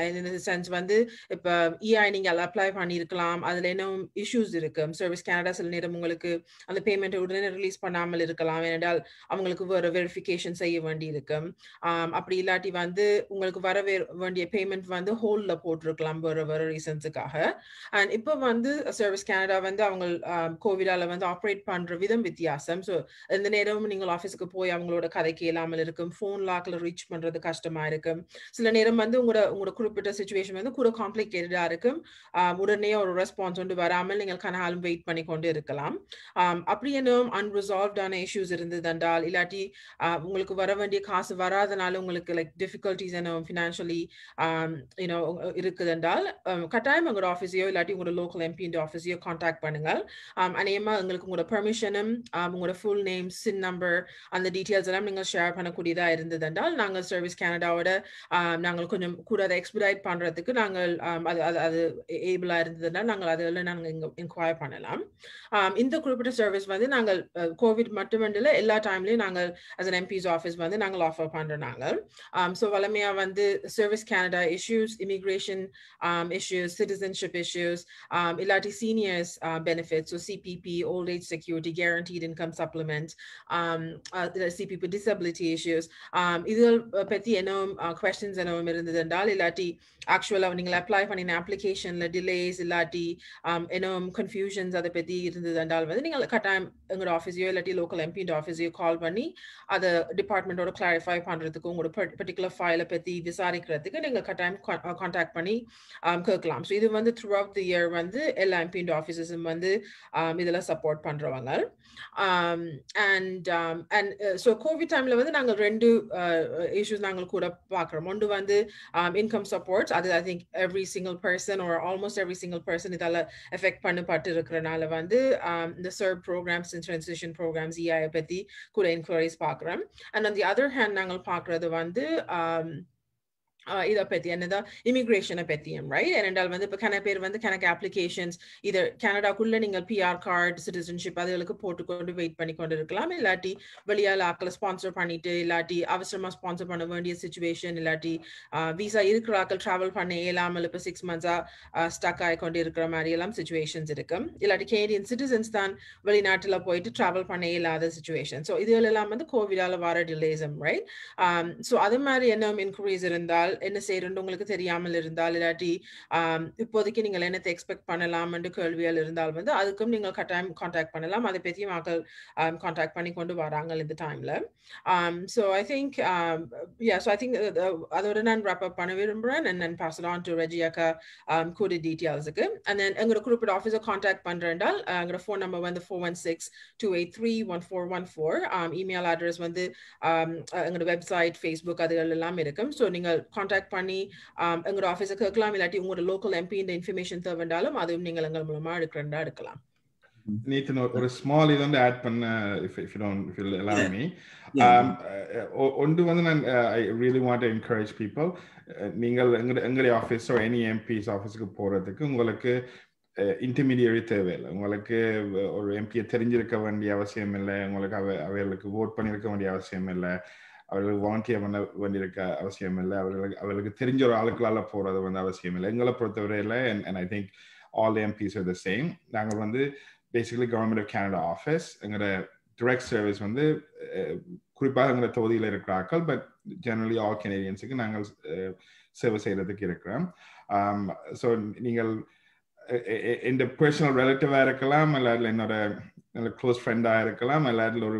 இந்த சென்ஸ் வந்து இப்போ EI நீங்கள் அப்ளை பண்ணியிருக்கலாம், அதில் என்ன இஷ்யூஸ் இருக்கு. சர்வீஸ் கனடா சில நேரம் உங்களுக்கு அந்த பேமெண்ட்டை உடனே ரிலீஸ் பண்ணாமல் இருக்கலாம், ஏனென்றால் அவங்களுக்கு வேறு வெரிஃபிகேஷன் செய்ய வேண்டி இருக்கு. அப்படி இல்லாட்டி வந்து உங்களுக்கு வர வேண்டிய பேமெண்ட் வந்து ஹோல்டில் போட்டிருக்கலாம் வேறு ரீசன்ஸுக்காக. அண்ட் இப்போ வந்து சர்வீஸ் கனடா வந்து அவங்க கோவிடால வந்து ஆப்ரேட் பண்ற விதம் வித்தியாசம். ஸோ இந்த நேரம் நீங்கள் ஆஃபீஸுக்கு போய் அவங்களோட கதைக்கு இல்லாமல் இருக்கும், ஃபோன் லாக்ல ரீச் பண்றது கஷ்டமா இருக்கும். சில நேரம் வந்து உங்களோட குறிப்பிட்ட சுச்சுவேஷன் வந்து கூட காம்ப்ளிகேட்டடா இருக்கும், உடனே ஒரு ரெஸ்பான்ஸ் ஒன்று வராமல் நீங்கள் கனாலும் வெயிட் பண்ணி கொண்டு இருக்கலாம். அப்படி என்ன அன்ரிசால்வ்டான இஷ்யூஸ் இருந்தது என்றால் இல்லாட்டி உங்களுக்கு வர வேண்டிய காசு வராதனால உங்களுக்கு லைக் டிஃபிகல்ட்டிஸ் என்ன ஃபினான்ஷியலி இருக்குது என்றால் கட்டாயம் உங்களோட ஆஃபீஸையோ இல்லாட்டி உங்களோட லோக்கல் எம்பி ஆஃபீஸையோ கான்டாக்ட் பண்ணுங்க. அநேகமா உங்களுக்கு உங்களோட பெர்மிஷனும் உங்களோட ஃபுல் நேம், சின் நம்பர், அந்த டீட்டெயில்ஸ் எல்லாம் நீங்கள் ஷேர் பண்ணக்கூடியதா இருந்தது என்றால் நாங்கள் சர்வீஸ் கனடாவோட நாங்கள் கொஞ்சம் கூட அதை எக்ஸ்பிரைட் பண்றதுக்கு நாங்கள் அது ஏபிளா இருந்ததுனால் நாங்கள் அதில் நாங்கள் இங்கே இன்கொயர் பண்ணலாம். இந்த குறிப்பிட்ட சர்வீஸ் வந்து நாங்கள் கோவிட் மட்டுமல்ல எல்லா டைம்லையும் நாங்கள் அஸ் அன் எம்பிஸ் ஆஃபீஸ் வந்து நாங்கள் ஆஃபர் பண்றோம். நாங்கள் ஸோ வளமையா வந்து service Canada issues, immigration issues, citizenship issues, இல்லாட்டி senior seniors benefits, so CPP, old age security, guaranteed income supplement, the CPP disability issues. Idhul பத்தி என்ன questions என்ன இருந்ததுன்றால் இல்லாட்டி ஆக்சுவலா நீங்க அப்ளை பண்ணின அப்ளிகேஷன்ல டிலேஸ் இல்லாட்டி என்ன கன்ஃபியூஷன்ஸ் அதை பத்தி இருந்ததுன்றால் வந்து நீங்க கட்டாயம் எங்களோட ஆஃபீஸையோ இல்லாட்டி லோக்கல் எம்பி ஆஃபீஸையோ கால் பண்ணி அதை டிபார்ட்மெண்டோட கிளாரிஃபை பண்றதுக்கு உங்களோட பர்டிகுலர் ஃபைலை பத்தி விசாரிக்கிறதுக்கு நீங்க கட்டாயம் கான்டாக்ட் பண்ணி கேட்கலாம். ஸோ இது வந்து த்ரூ அவுட் தி இயர் வந்து எல்லா எம்பி ஆஃபீஸஸும் வந்து இதெல்லாம் சப்போர்ட் பண்றவங்க. அண்ட் ஸோ கோவிட் டைம்ல வந்து நாங்கள் 2 issues நாங்கள் கூட பார்க்குறோம். ஒன்று வந்து income supports. அது I think every single person or almost every single person இதால எஃபெக்ட் பண்ணப்பட்டு இருக்கிறனால வந்து இந்த serve programs and transition programs EI பற்றி கூட என்கொயரிஸ் பார்க்குறோம். And on the other hand நாங்கள் பார்க்குறது வந்து இதை பற்றி என்னதான் இமிகிரேஷனை பற்றியும் ரைட். ஏனென்றால் வந்து இப்போ பேர் வந்து கணக்கு அப்ளிகேஷன்ஸ் இது கனடாக்குள்ள நீங்கள் PR கார்டு சிட்டிசன்ஷிப் அதுகளுக்கு போட்டுக்கொண்டு வெயிட் பண்ணி கொண்டு இருக்கலாம். இல்லாட்டி வெளியால் ஆக்களை ஸ்பான்சர் பண்ணிட்டு இல்லாட்டி அவசரமாக ஸ்பான்சர் பண்ண வேண்டிய சுச்சுவேஷன் இல்லாட்டி விசா இருக்கிற ஆக்கள் ட்ராவல் பண்ண இயலாமல் இப்போ 6 months ஸ்டக் ஆகி கொண்டு இருக்கிற மாதிரி எல்லாம் சுச்சுவேஷன்ஸ் இருக்கும். இல்லாட்டி கேனடியன் சிட்டிசன்ஸ் தான் வெளிநாட்டில் போயிட்டு ட்ராவல் பண்ண இயலாத சுச்சுவேஷன். ஸோ இதுகளெல்லாம் வந்து கோவிடால் வர டிலேஸும் ரைட். ஸோ அது மாதிரி என்ன இன்க்ரீஸ் இருந்தால் என்ன செய்யறது உங்களுக்கு தெரியாமல் இருந்தால் இல்லாட்டி இப்போதைக்கு நீங்கள் என்னத்தை எக்ஸ்பெக்ட் பண்ணலாம் என்று கேள்விகள் இருந்தால் வந்து அதுக்கும் நீங்கள் கட்டாயம் கான்டாக்ட் பண்ணலாம். அதை பற்றி மக்கள் கான்டாக்ட் பண்ணி கொண்டு வராங்க இந்த டைம்ல. ஸோ ஐ திங்க் அதோட நான் wrap up பண்ண விரும்புகிறேன். and then pass it on to Reggie அக்கா கூட டீட்டெயில்ஸுக்கு. and then எங்களோட குறிப்பிட்ட ஆஃபீஸை கான்டாக்ட் பண்ணுறேன்டால் எங்களோட ஃபோன் நம்பர் வந்து 416-283-1414. இமெயில் அட்ரஸ் வந்து எங்களோட வெப்சைட் ஃபேஸ்புக் அதுகள் எல்லாம் இருக்கும். ஸோ நீங்கள் கான்டாக்ட் பண்ணி எங்களோட ஆஃபீஸை கேட்கலாம். இல்லாட்டி உங்களோட லோக்கல் எம்பி இந்த இன்ஃபர்மேஷன் தேவைண்டாலும் அதுவும் நீங்கள் எங்கள் மூலமா எடுக்கலாம். Nathan, ஒரு ஸ்மால் இது வந்து ஆட் பண்ண if you'll allow me. ஒன்று வந்து நான் I really want to encourage people. நீங்கள் எங்களுடைய ஆஃபீஸ் or any MP's ஆஃபீஸுக்கு போகிறதுக்கு உங்களுக்கு இன்டர்மீடியரி தேவையில்லை. உங்களுக்கு ஒரு எம்பியை தெரிஞ்சிருக்க வேண்டிய அவசியம் இல்லை. உங்களுக்கு அவர்களுக்கு ஓட் பண்ணியிருக்க வேண்டிய அவசியம் இல்லை. அவர்களுக்கு வாலண்டியர் பண்ண வேண்டியிருக்க அவசியம் இல்லை. அவர்களுக்கு தெரிஞ்ச ஒரு ஆளுக்களால் போகிறது வந்து அவசியம் இல்லை. எங்களை பொறுத்தவரையில் and I think all the MPs are the same. நாங்கள் வந்து basically government of Canada office எங்களோட டிரெக்ட் சர்வீஸ் வந்து குறிப்பாக எங்களோட தொகுதியில் இருக்கிறார்கள். பட் ஜெனரலி ஆல் கெனடியன்ஸுக்கு நாங்கள் சேவை செய்கிறதுக்கு இருக்கிறோம். ஸோ நீங்கள் இந்த பர்சனல் ரிலேட்டிவாக இருக்கலாம், இல்லாட்டில் என்னோட க்ளோஸ் ஃப்ரெண்டாக இருக்கலாம், இல்லாட்டில் ஒரு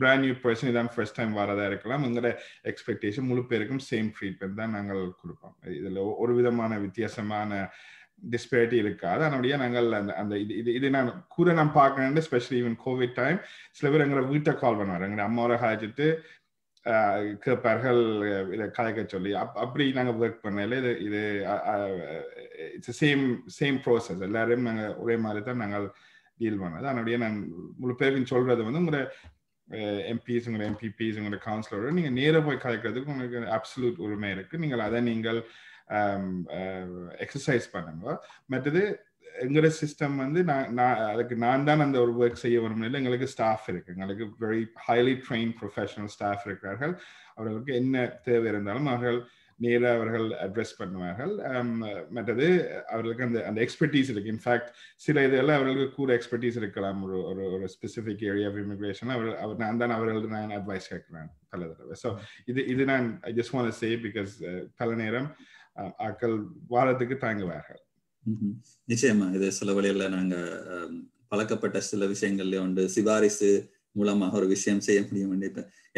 பிராண்ட் நியூ பர்சன் இதான் ஃபர்ஸ்ட் டைம் வரதா இருக்கலாம். எங்களோட எக்ஸ்பெக்டேஷன் முழு பேருக்கும் சேம் ட்ரீட்மெண்ட் தான் நாங்கள் கொடுப்போம். இதில் ஒரு விதமான வித்தியாசமான டிஸ்பேரிட்டி இருக்காது. அதனுடைய நாங்கள் அந்த இது நான் பார்க்கணும். எஸ்பெஷலி ஈவன் கோவிட் டைம் சில பேர் எங்களை வீட்டை கால் பண்ணுவார். எங்களை அம்மாவோட காய்ச்சிட்டு கேட்பார்கள் இதை கலைக்க சொல்லி. அப்படி நாங்கள் ஒர்க் பண்ணல. இது இட்ஸ் சேம் ப்ராசஸ். எல்லாரும் நாங்கள் ஒரே மாதிரி தான் நாங்கள் டீல் பண்ணது. அதனுடைய நான் முழு பேருக்கு சொல்றது வந்து உங்களோட எம்பிஸ் உங்களோட எம்பிபிஸ் உங்களோட கவுன்சிலரோட நீங்கள் நேராக போய் கலைக்கிறதுக்கு உங்களுக்கு அப்சல்யூட் உரிமை இருக்கு. நீங்கள் அதை நீங்கள் எக்ஸசைஸ் பண்ணுங்க. மற்றது எங்களோட சிஸ்டம் வந்து அதுக்கு நான் தான் அந்த ஒரு ஒர்க் செய்ய விரும்பல. எங்களுக்கு ஸ்டாஃப் இருக்கு. எங்களுக்கு very highly train professional staff இருக்கிறார்கள். அவர்களுக்கு என்ன தேவை இருந்தாலும் அவர்கள் அட்ரெஸ் பண்ணுவார்கள். மற்றது அவர்களுக்கு அந்த எக்ஸ்பர்டீஸ் இருக்கு. இன்ஃபேக்ட் சில இதெல்லாம் அவர்களுக்கு கூட எக்ஸ்பர்டீஸ் இருக்கலாம். ஒரு ஸ்பெசிஃபிக் ஏரியா ஆஃப் இமிகிரேஷன் நான் தான் அவர்களுக்கு நான் அட்வைஸ் கேட்கிறேன் பல தடவை. ஸோ இது நான் I just want to say because பல நேரம் ஆக்கள் வாரத்துக்கு தாங்குவார்கள். நிச்சயமா இது சில வழியில நாங்க பழக்கப்பட்ட சில விஷயங்கள்ல வந்து சிபாரிசு மூலமாக ஒரு விஷயம் செய்ய முடியும்.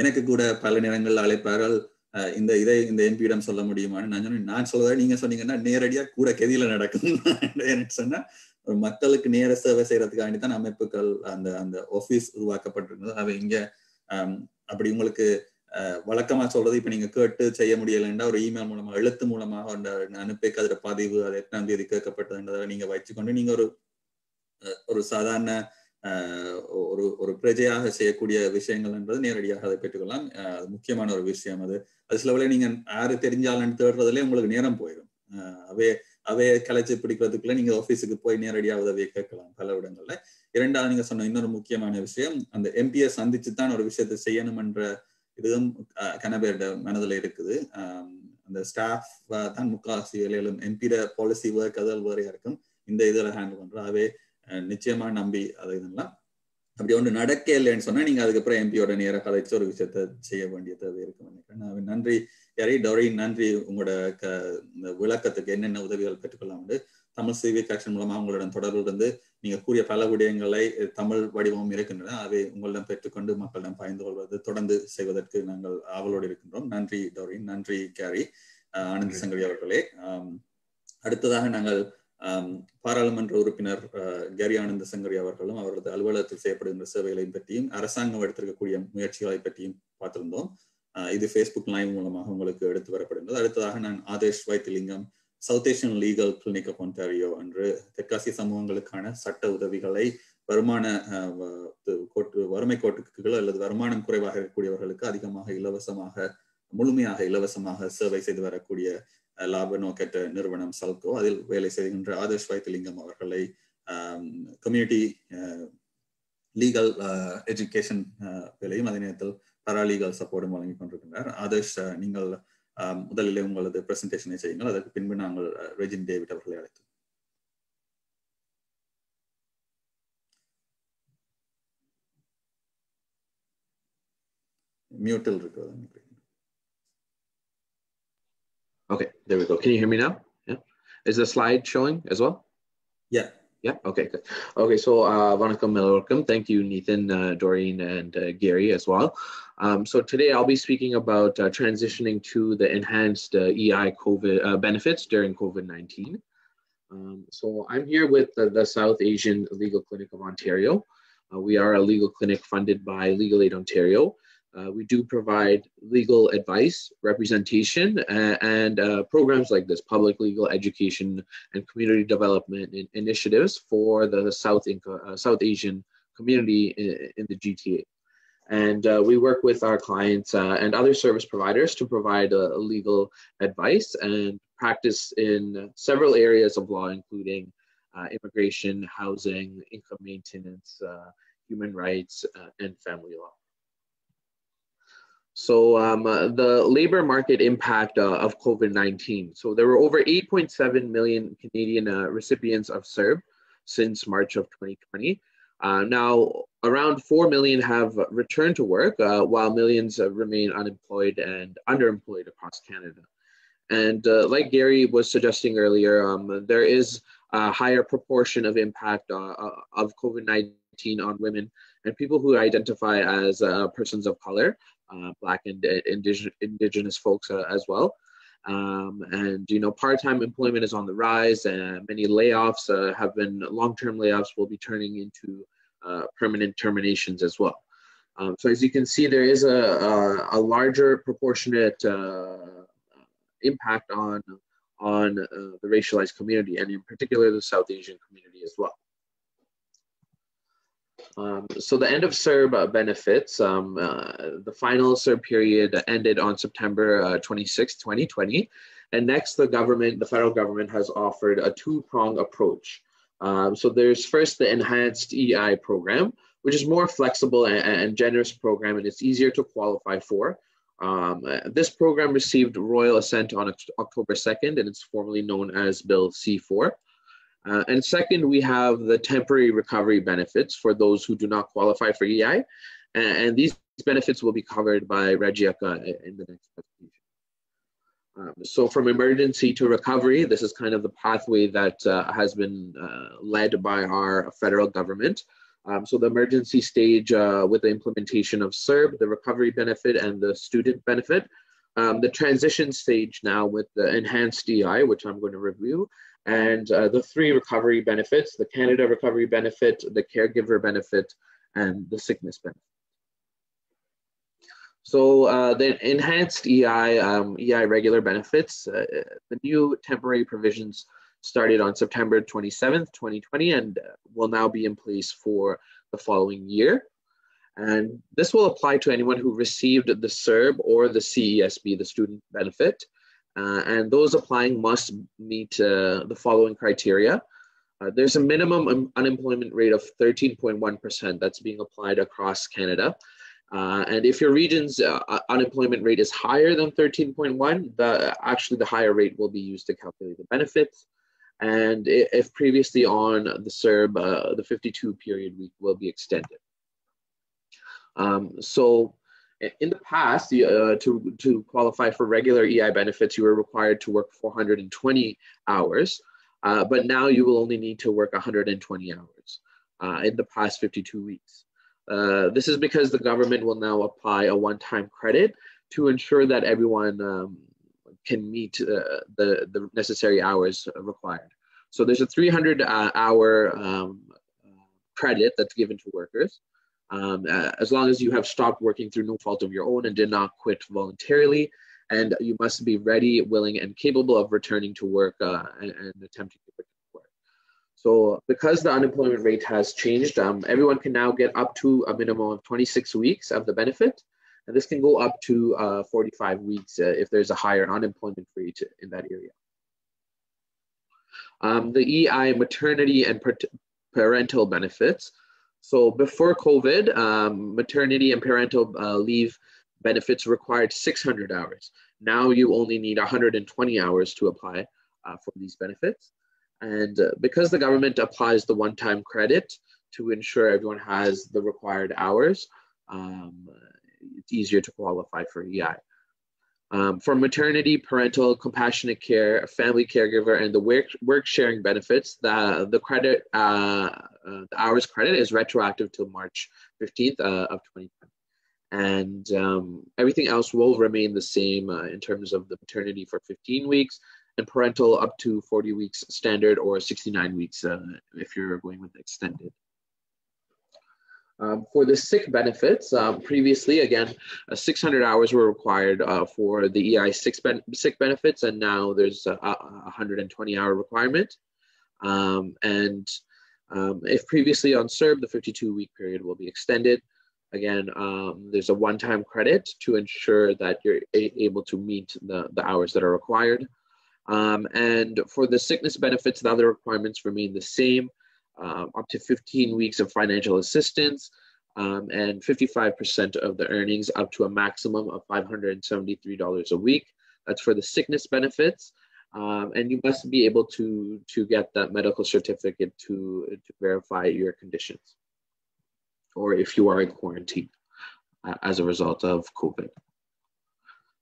எனக்கு கூட பல நேரங்கள் அழைப்பார்கள், இந்த எம்பியிடம் சொல்ல முடியுமான்னு. நான் சொல்றத நீங்க சொன்னீங்கன்னா நேரடியா கூட கெதியில நடக்கும். சொன்னா ஒரு மக்களுக்கு நேர சேவை செய்யறதுக்காண்டி தான் அமைப்புகள் அந்த ஆபீஸ் உருவாக்கப்பட்டிருந்தது. அவை இங்க அப்படி உங்களுக்கு வழக்கமா சொல்றது இப்ப நீங்க கேட்டு செய்ய முடியலைன்னா ஒரு இமெயில் மூலமா எழுத்து மூலமாக அனுப்பிக்க அதுல பதிவு அது 8ஆம் தேதி கேட்கப்பட்டதுன்றதை நீங்க வச்சுக்கொண்டு நீங்க ஒரு சாதாரண ஒரு பிரஜையாக செய்யக்கூடிய விஷயங்கள் என்பது நேரடியாக அதை பெற்றுக்கொள்ளலாம். அது முக்கியமான ஒரு விஷயம். அது சில வேளை நீங்க யாரு தெரிஞ்சாலும் தேடுறதுல உங்களுக்கு நேரம் போயிடும். அவைய கலைச்சு பிடிக்கிறதுக்குள்ள நீங்க ஆபீஸுக்கு போய் நேரடியாக உதவியை கேட்கலாம் பல இடங்கள்ல. இரண்டாவது நீங்க சொன்ன இன்னொரு முக்கியமான விஷயம், அந்த எம்பியை சந்திச்சு தான் ஒரு விஷயத்தை செய்யணும் என்ற இதுவும் கனபேரோட மனதில் இருக்குது. அந்த ஸ்டாஃப் தான் முக்காசி வேலையிலும் எம்பியோட பாலிசி ஒர்க் அதில் வேறையா இருக்கும். இந்த இதில் ஹேண்டில் பண்ணுறோம். ஆகவே நிச்சயமா நம்பி அதை இதெல்லாம் அப்படி ஒன்று நடக்க இல்லைன்னு சொன்னா நீங்க அதுக்கப்புறம் எம்பியோட நேராக கலைச்சு ஒரு விஷயத்த செய்ய வேண்டிய தேவை இருக்குன்னு நினைக்கிறேன். நன்றி யாரி டோரின், நன்றி உங்களோட இந்த விளக்கத்துக்கு என்னென்ன உதவிகள் பெற்றுக்கொள்ளலாம். தமிழ் சிவிக் ஆக்ஷன் மூலமா உங்களுடன் தொடர்பு இருந்து நீங்க கூறிய பல விடயங்களை தமிழ் வடிவமும் இருக்கின்றன. அதை உங்களிடம் பெற்றுக்கொண்டு மக்களிடம் பகிர்ந்து கொள்வது தொடர்ந்து செய்வதற்கு நாங்கள் ஆவலோடு இருக்கின்றோம். நன்றி டோரின், நன்றி கேரி. ஆனந்த் சங்கரி அவர்களே, அடுத்ததாக நாங்கள் பாராளுமன்ற உறுப்பினர் கேரி ஆனந்த சங்கரி அவர்களும் அவரது அலுவலகத்தில் செய்யப்படுகின்ற சேவைகளையும் பற்றியும் அரசாங்கம் எடுத்திருக்கக்கூடிய முயற்சிகளை பற்றியும் பார்த்திருந்தோம். இது ஃபேஸ்புக் லைவ் மூலமாக உங்களுக்கு எடுத்து வரப்படுகிறது. அடுத்ததாக நான் Aadesh Vaithilingam, South Asian Legal Clinic of Ontario என்று தெற்காசிய சமூகங்களுக்கான சட்ட உதவிகளை வறுமை கோட்டுக்குகள் அல்லது வருமானம் குறைவாக இருக்கக்கூடியவர்களுக்கு அதிகமாக இலவசமாக, முழுமையாக இலவசமாக சேவை செய்து வரக்கூடிய லாப நோக்கற்ற நிறுவனம் சல்கோ, அதில் வேலை செய்கின்ற ஆதேஷ் வைத்திலிங்கம் அவர்களை கம்யூனிட்டி லீகல் எஜுகேஷன் வேலையும் அதே நேரத்தில் பராலீகல் சப்போர்ட்டும் வழங்கி கொண்டிருக்கின்றார். ஆதேஷ், நீங்கள் முதலிலே உங்களது பிரசன்டேஷனை செய்யுங்கள். அதற்கு பின்பு நாங்கள் ரெஜின் டேவிட் அவர்களை அழைத்தோம். மியூட்டில் இருக்கிறது. Okay, there we go. Can you hear me now? Yeah. Is the slide showing as well? Yeah. Yeah. Okay, good. Okay, so welcome. Thank you, Nathan, Doreen, and Gary as well. So today I'll be speaking about transitioning to the enhanced EI COVID benefits during COVID-19. So I'm here with the South Asian Legal Clinic of Ontario. We are a legal clinic funded by Legal Aid Ontario. We do provide legal advice, representation, and programs like this, public legal education and community development initiatives for the South Asian community in the GTA. And we work with our clients and other service providers to provide legal advice and practice in several areas of law, including immigration, housing, income maintenance, human rights, and family law. So the labor market impact of COVID-19. So there were over 8.7 million Canadian recipients of CERB since March of 2020. Now, around 4 million have returned to work, while millions remain unemployed and underemployed across Canada. And like Gary was suggesting earlier, there is a higher proportion of impact of COVID-19 on women and people who identify as persons of color, Black and Indigenous folks as well. And, you know, part-time employment is on the rise, and many layoffs have been, long-term layoffs will be turning into permanent terminations as well. So as you can see, there is a larger proportionate impact on the racialized community, and in particular the South Asian community as well. So the end of CERB benefits, the final CERB period ended on September 26, 2020. And next, the federal government has offered a two-pronged approach. So there's first the enhanced EI program, which is more flexible and generous program, and it's easier to qualify for. This program received royal assent on October 2nd, and it's formally known as Bill C4. And second, we have the temporary recovery benefits for those who do not qualify for EI. And these benefits will be covered by Regiaka in the next presentation. So from emergency to recovery, this is kind of the pathway that has been led by our federal government. So the emergency stage with the implementation of CERB, the recovery benefit, and the student benefit. The transition stage now with the enhanced EI, which I'm going to review, and the three recovery benefits: the Canada recovery benefit, the caregiver benefit, and the sickness benefit. So the enhanced EI regular benefits, the new temporary provisions started on September 27th, 2020, and will now be in place for the following year. And this will apply to anyone who received the CERB or the CESB, the student benefit. And those applying must meet the following criteria. There's a minimum unemployment rate of 13.1% that's being applied across Canada. And if your region's unemployment rate is higher than 13.1, actually the higher rate will be used to calculate the benefits. And if previously on the CERB, the 52 period week will be extended. So in the past, to qualify for regular EI benefits, you were required to work 420 hours, but now you will only need to work 120 hours in the past 52 weeks. This is because the government will now apply a one-time credit to ensure that everyone can meet the necessary hours required. So there's a 300-hour credit that's given to workers. As long as you have stopped working through no fault of your own and did not quit voluntarily, and you must be ready, willing, and capable of returning to work and attempting to return to work. So because the unemployment rate has changed, everyone can now get up to a minimum of 26 weeks of the benefit, and this can go up to 45 weeks if there's a higher unemployment rate in that area. The EI maternity and parental benefits. So before COVID, maternity and parental leave benefits required 600 hours. Now you only need 120 hours to apply for these benefits. And because the government applies the one-time credit to ensure everyone has the required hours, it's easier to qualify for EI. For maternity, parental, compassionate care, family caregiver, and the work sharing benefits, the credit, the hours credit is retroactive till March 15th of 2020. And everything else will remain the same in terms of the maternity for 15 weeks and parental up to 40 weeks standard or 69 weeks if you're going with extended. For the sick benefits, previously, again, 600 hours were required for the EI sick benefits, and now there's a 120-hour requirement. If previously on CERB, the 52-week period will be extended. Again, there's a one-time credit to ensure that you're able to meet the hours that are required. And for the sickness benefits, the other requirements remain the same. Up to 15 weeks of financial assistance, and 55% of the earnings up to a maximum of $573 a week. That's for the sickness benefits. And you must be able to get that medical certificate to verify your conditions, or if you are in quarantine as a result of COVID.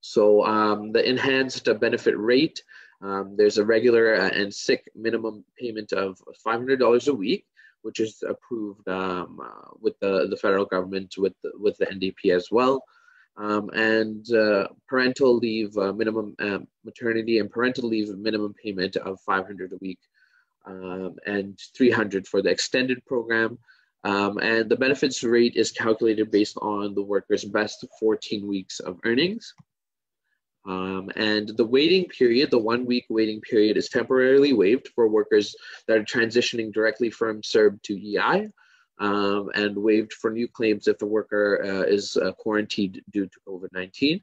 So the enhanced benefit rate, there's a regular and sick minimum payment of $500 a week, which is approved with the federal government, with the NDP as well. And parental leave minimum, maternity and parental leave minimum payment of $500 a week, and $300 for the extended program. And the benefits rate is calculated based on the worker's best 14 weeks of earnings. And the waiting period, the 1 week waiting period, is temporarily waived for workers that are transitioning directly from CERB to EI, and waived for new claims if the worker is quarantined due to COVID-19.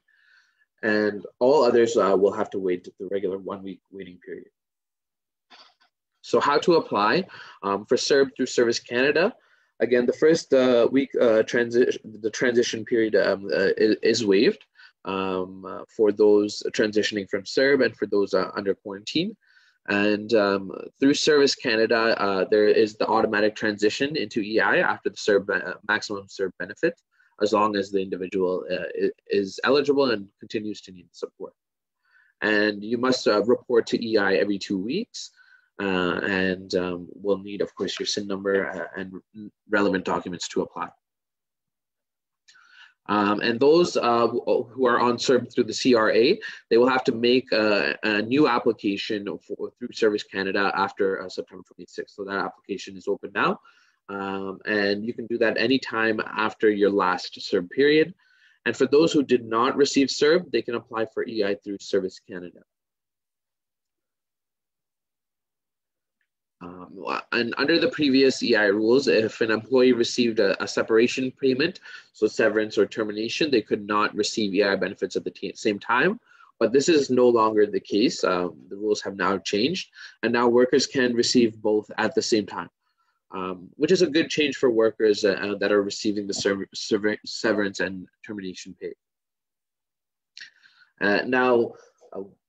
And all others will have to wait the regular 1 week waiting period. So how to apply for CERB through Service Canada. Again, the first week the transition period is waived for those transitioning from CERB and for those under quarantine. And through Service Canada, there is the automatic transition into EI after the CERB maximum CERB benefit, as long as the individual is eligible and continues to need support. And you must report to EI every 2 weeks, and will need, of course, your SIN number and relevant documents to apply. And those who are on CERB through the CRA, they will have to make a new application through Service Canada after September 26th. So that application is open now. And you can do that anytime after your last CERB period. And for those who did not receive CERB, they can apply for EI through Service Canada. And under the previous EI rules, if an employee received a separation payment, so severance or termination, they could not receive EI benefits at the same time. But this is no longer the case. The rules have now changed, and now workers can receive both at the same time, which is a good change for workers that are receiving the severance and termination pay. Now,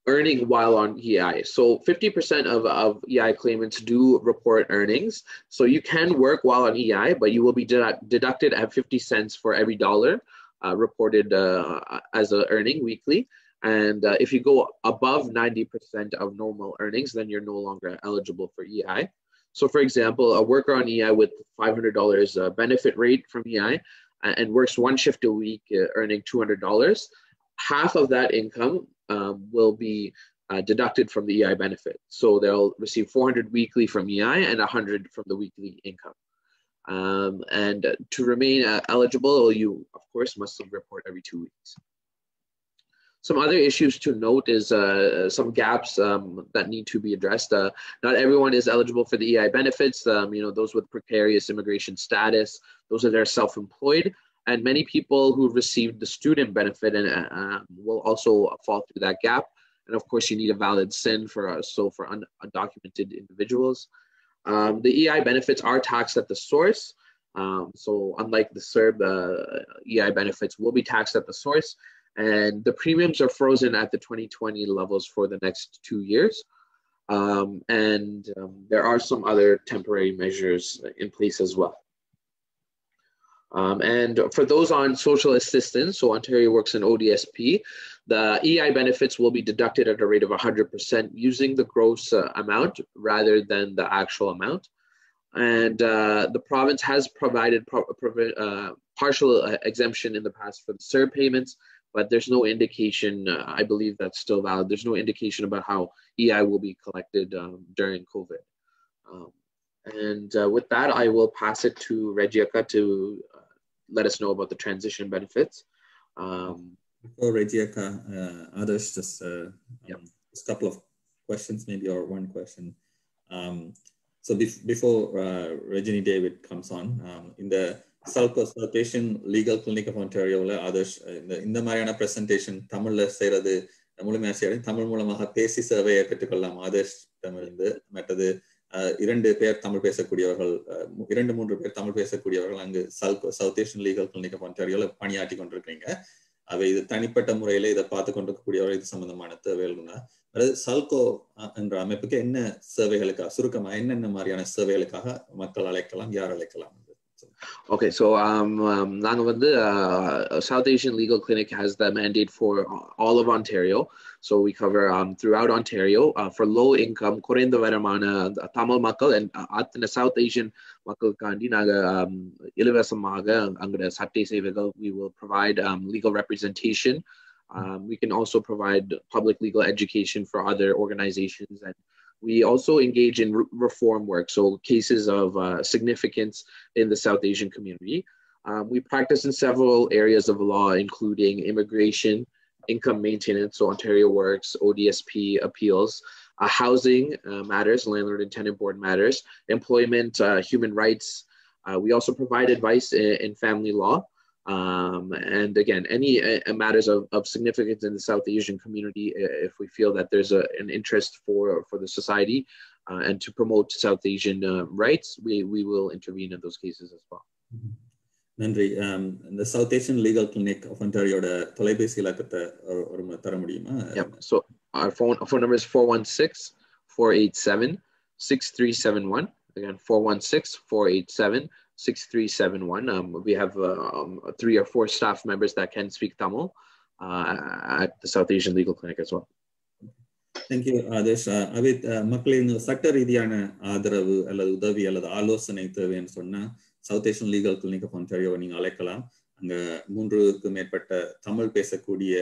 earning while on EI. So 50% of EI claimants do report earnings. So you can work while on EI, but you will be deducted at 50 cents for every dollar reported as an earning weekly. And if you go above 90% of normal earnings, then you're no longer eligible for EI. So for example, a worker on EI with $500 benefit rate from EI and works one shift a week, earning $200, half of that income will be deducted from the EI benefit. So they'll receive 400 weekly from EI and 100 from the weekly income. And to remain eligible, you, of course, must report every 2 weeks. Some other issues to note is some gaps that need to be addressed. Not everyone is eligible for the EI benefits. Those with precarious immigration status, those that are self-employed, and many people who received the student benefit and will also fall through that gap. And of course, you need a valid SIN for undocumented individuals. The EI benefits are taxed at the source. So unlike the CERB, EI benefits will be taxed at the source. And the premiums are frozen at the 2020 levels for the next 2 years. There are some other temporary measures in place as well. And for those on social assistance, so Ontario Works in ODSP, the EI benefits will be deducted at a rate of 100% using the gross amount rather than the actual amount. And the province has provided partial exemption in the past for the CERB payments, but there's no indication, I believe that's still valid, there's no indication about how EI will be collected during COVID. With that, I will pass it to Regiaka to let us know about the transition benefits. Before Regiaka, others, just a couple of questions, maybe, or one question. So before Regina David comes on, in the South Asian Legal Clinic of Ontario, others, இந்த மாதிரியான presentation தமிழ்ல செய்யறது முழுமையா செய்யறது தமிழ் மூலமாக பேசி சேவையை பெற்றுக்கொள்ளலாம். ஆதர்ஷ் தமிழ்ந்து மற்றது 2 பேர் தமிழ் பேசக்கூடியவர்கள், 2-3 பேர் தமிழ் பேசக்கூடியவர்கள் அங்கு South Asian Legal Clinic of ஒன்டாரியோல பணியாற்றி கொண்டிருக்கீங்க. அவை இது தனிப்பட்ட முறையில இதை பார்த்து கொண்டிருக்கக்கூடியவர்கள் இது சம்பந்தமான தேவைகள்னா, அதாவது சல்கோ என்ற அமைப்புக்கு என்ன சேவைகளுக்காக, சுருக்கமா என்னென்ன மாதிரியான சேவைகளுக்காக மக்கள் அழைக்கலாம், யார் அழைக்கலாம்? Okay, so South Asian Legal Clinic has the mandate for all of Ontario. So we cover throughout Ontario for low income, Korenda Varamana, Tamil Makkal, and the South Asian Makkal Kandi Naga Ilivasamaga, Angada Sate Sevagal, we will provide legal representation. We can also provide public legal education for other organizations, and we also engage in reform work, so cases of significance in the South Asian community. We practice in several areas of law, including immigration, income maintenance, so Ontario Works, ODSP appeals, housing matters, landlord and tenant board matters, employment, human rights. We also provide advice in family law. And again, any matters of significance in the South Asian community, if we feel that there's an interest for the society and to promote South Asian rights, we will intervene in those cases as well. நன்றி. இந்த South Asian Legal Clinic of ஒன்டாரியோட தொலைபேசி இலக்கத்தை ஒரு தர முடியுமா? So our phone number is 416-487-6371. Again, 416-487-6371. We have 3 or 4 staff members that can speak Tamil at the South Asian Legal Clinic as well. Thank you, Adesh. Avit, மக்களின் சட்ட ரீதியான ஆதரவு அல்லது உதவி அல்லது ஆலோசனை தேவைன்னு சொன்னா South Asian Legal Clinic of ஒன்டாரியோவை நீங்க அழைக்கலாம். அங்க 3க்கும் மேற்பட்ட தமிழ் பேசக்கூடிய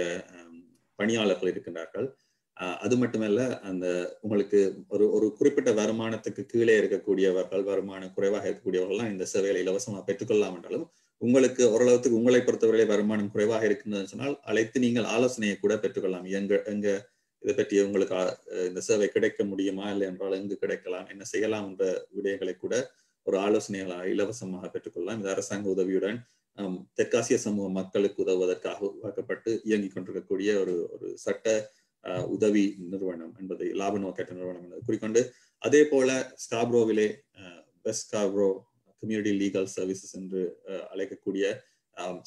பணியாளர்கள் இருக்கின்றார்கள். அது மட்டுமல்ல, அந்த உங்களுக்கு ஒரு குறிப்பிட்ட வருமானத்துக்கு கீழே இருக்கக்கூடியவர்கள், வருமானம் குறைவாக இருக்கக்கூடியவர்கள்லாம் இந்த சேவைகளை இலவசமாக பெற்றுக்கொள்ளலாம் என்றாலும், உங்களுக்கு ஓரளவுக்கு உங்களை பொறுத்தவரை வருமானம் குறைவாக இருக்குன்னு சொன்னால் அழைத்து நீங்கள் ஆலோசனையை கூட பெற்றுக்கொள்ளலாம். எங்க இதை பற்றி உங்களுக்கு இந்த சேவை கிடைக்க முடியுமா, இல்லை என்றால் எங்கு கிடைக்கலாம், என்ன செய்யலாம் என்ற விடயங்களை கூட ஒரு ஆலோசனைகளை இலவசமாக பெற்றுக்கொள்ளலாம். இந்த அரசாங்க உதவியுடன் தெற்காசிய சமூக மக்களுக்கு உதவுவதற்காக உருவாக்கப்பட்டு இயங்கிக் கொண்டிருக்கக்கூடிய ஒரு சட்ட உதவி நிறுவனம் என்பதை, லாப நோக்கற்ற நிறுவனம் என்பதை குறிக்கொண்டு, அதே போல ஸ்காப்ரோவிலே West Scarborough Community Legal Services என்று அழைக்கக்கூடிய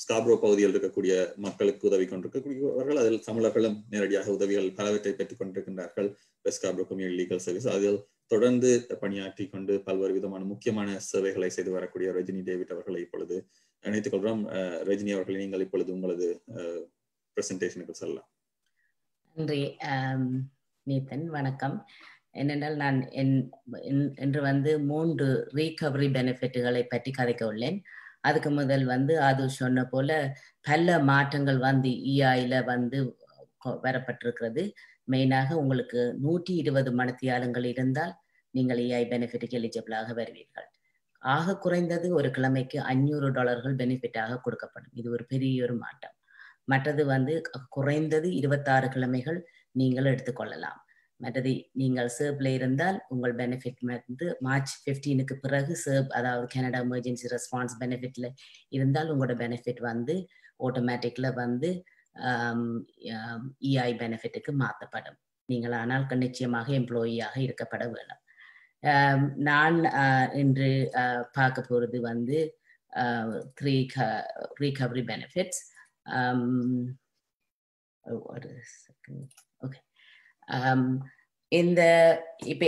ஸ்காப்ரோ பகுதியில் இருக்கக்கூடிய மக்களுக்கு உதவி கொண்டிருக்கக்கூடியவர்கள், அதில் தமிழர்களும் நேரடியாக உதவிகள் பலவற்றை பெற்றுக் கொண்டிருக்கின்றார்கள். ஸ்காப்ரோ கம்யூனிட்டி லீகல் சர்வீஸ் அதில் தொடர்ந்து பணியாற்றி கொண்டு பல்வேறு விதமான முக்கியமான சேவைகளை செய்து வரக்கூடிய ரஜினி டேவிட் அவர்களை இப்பொழுது நினைத்துக் கொள்கிறோம். ரஜினி அவர்களை நீங்கள் இப்பொழுது உங்களது பிரசன்டேஷனுக்கு செல்லலாம். நன்றி நீதன், வணக்கம். என்னென்றால் நான் இன்று 3 ரீகவரி பெனிஃபிட்டுகளை பற்றி கதைக்க உள்ளேன். அதுக்கு முதல் அது சொன்ன போல பல மாற்றங்கள் இஐல வரப்பட்டிருக்கிறது. மெயினாக உங்களுக்கு 120 மணித்தியாலங்கள் இருந்தால் நீங்கள் இஐ பெனிஃபிட்டுக்கு எலிஜிபிளாக வருவீர்கள். ஆக குறைந்தது ஒரு கிழமைக்கு $500 பெனிஃபிட்டாக கொடுக்கப்படும். இது ஒரு பெரிய ஒரு மாற்றம். மற்றது குறைந்தது 26 கிழமைகள் நீங்கள் எடுத்துக்கொள்ளலாம். மற்றது நீங்கள் சர்ப்ல இருந்தால் உங்கள் பெனிஃபிட் மார்ச் 15க்கு பிறகு சர்ப், அதாவது கனடா எமர்ஜென்சி ரெஸ்பான்ஸ் பெனிஃபிட்ல இருந்தால் உங்களோட பெனிஃபிட் ஆட்டோமேட்டிக்ல இஐ பெனிஃபிட்டுக்கு மாற்றப்படும். நீங்கள் ஆனால் நிச்சயமாக எம்ப்ளாயியாக இருக்கப்பட வேண்டும். நான் இன்று பார்க்க போறது 3 recovery benefits. ஓகே, இந்த இப்ப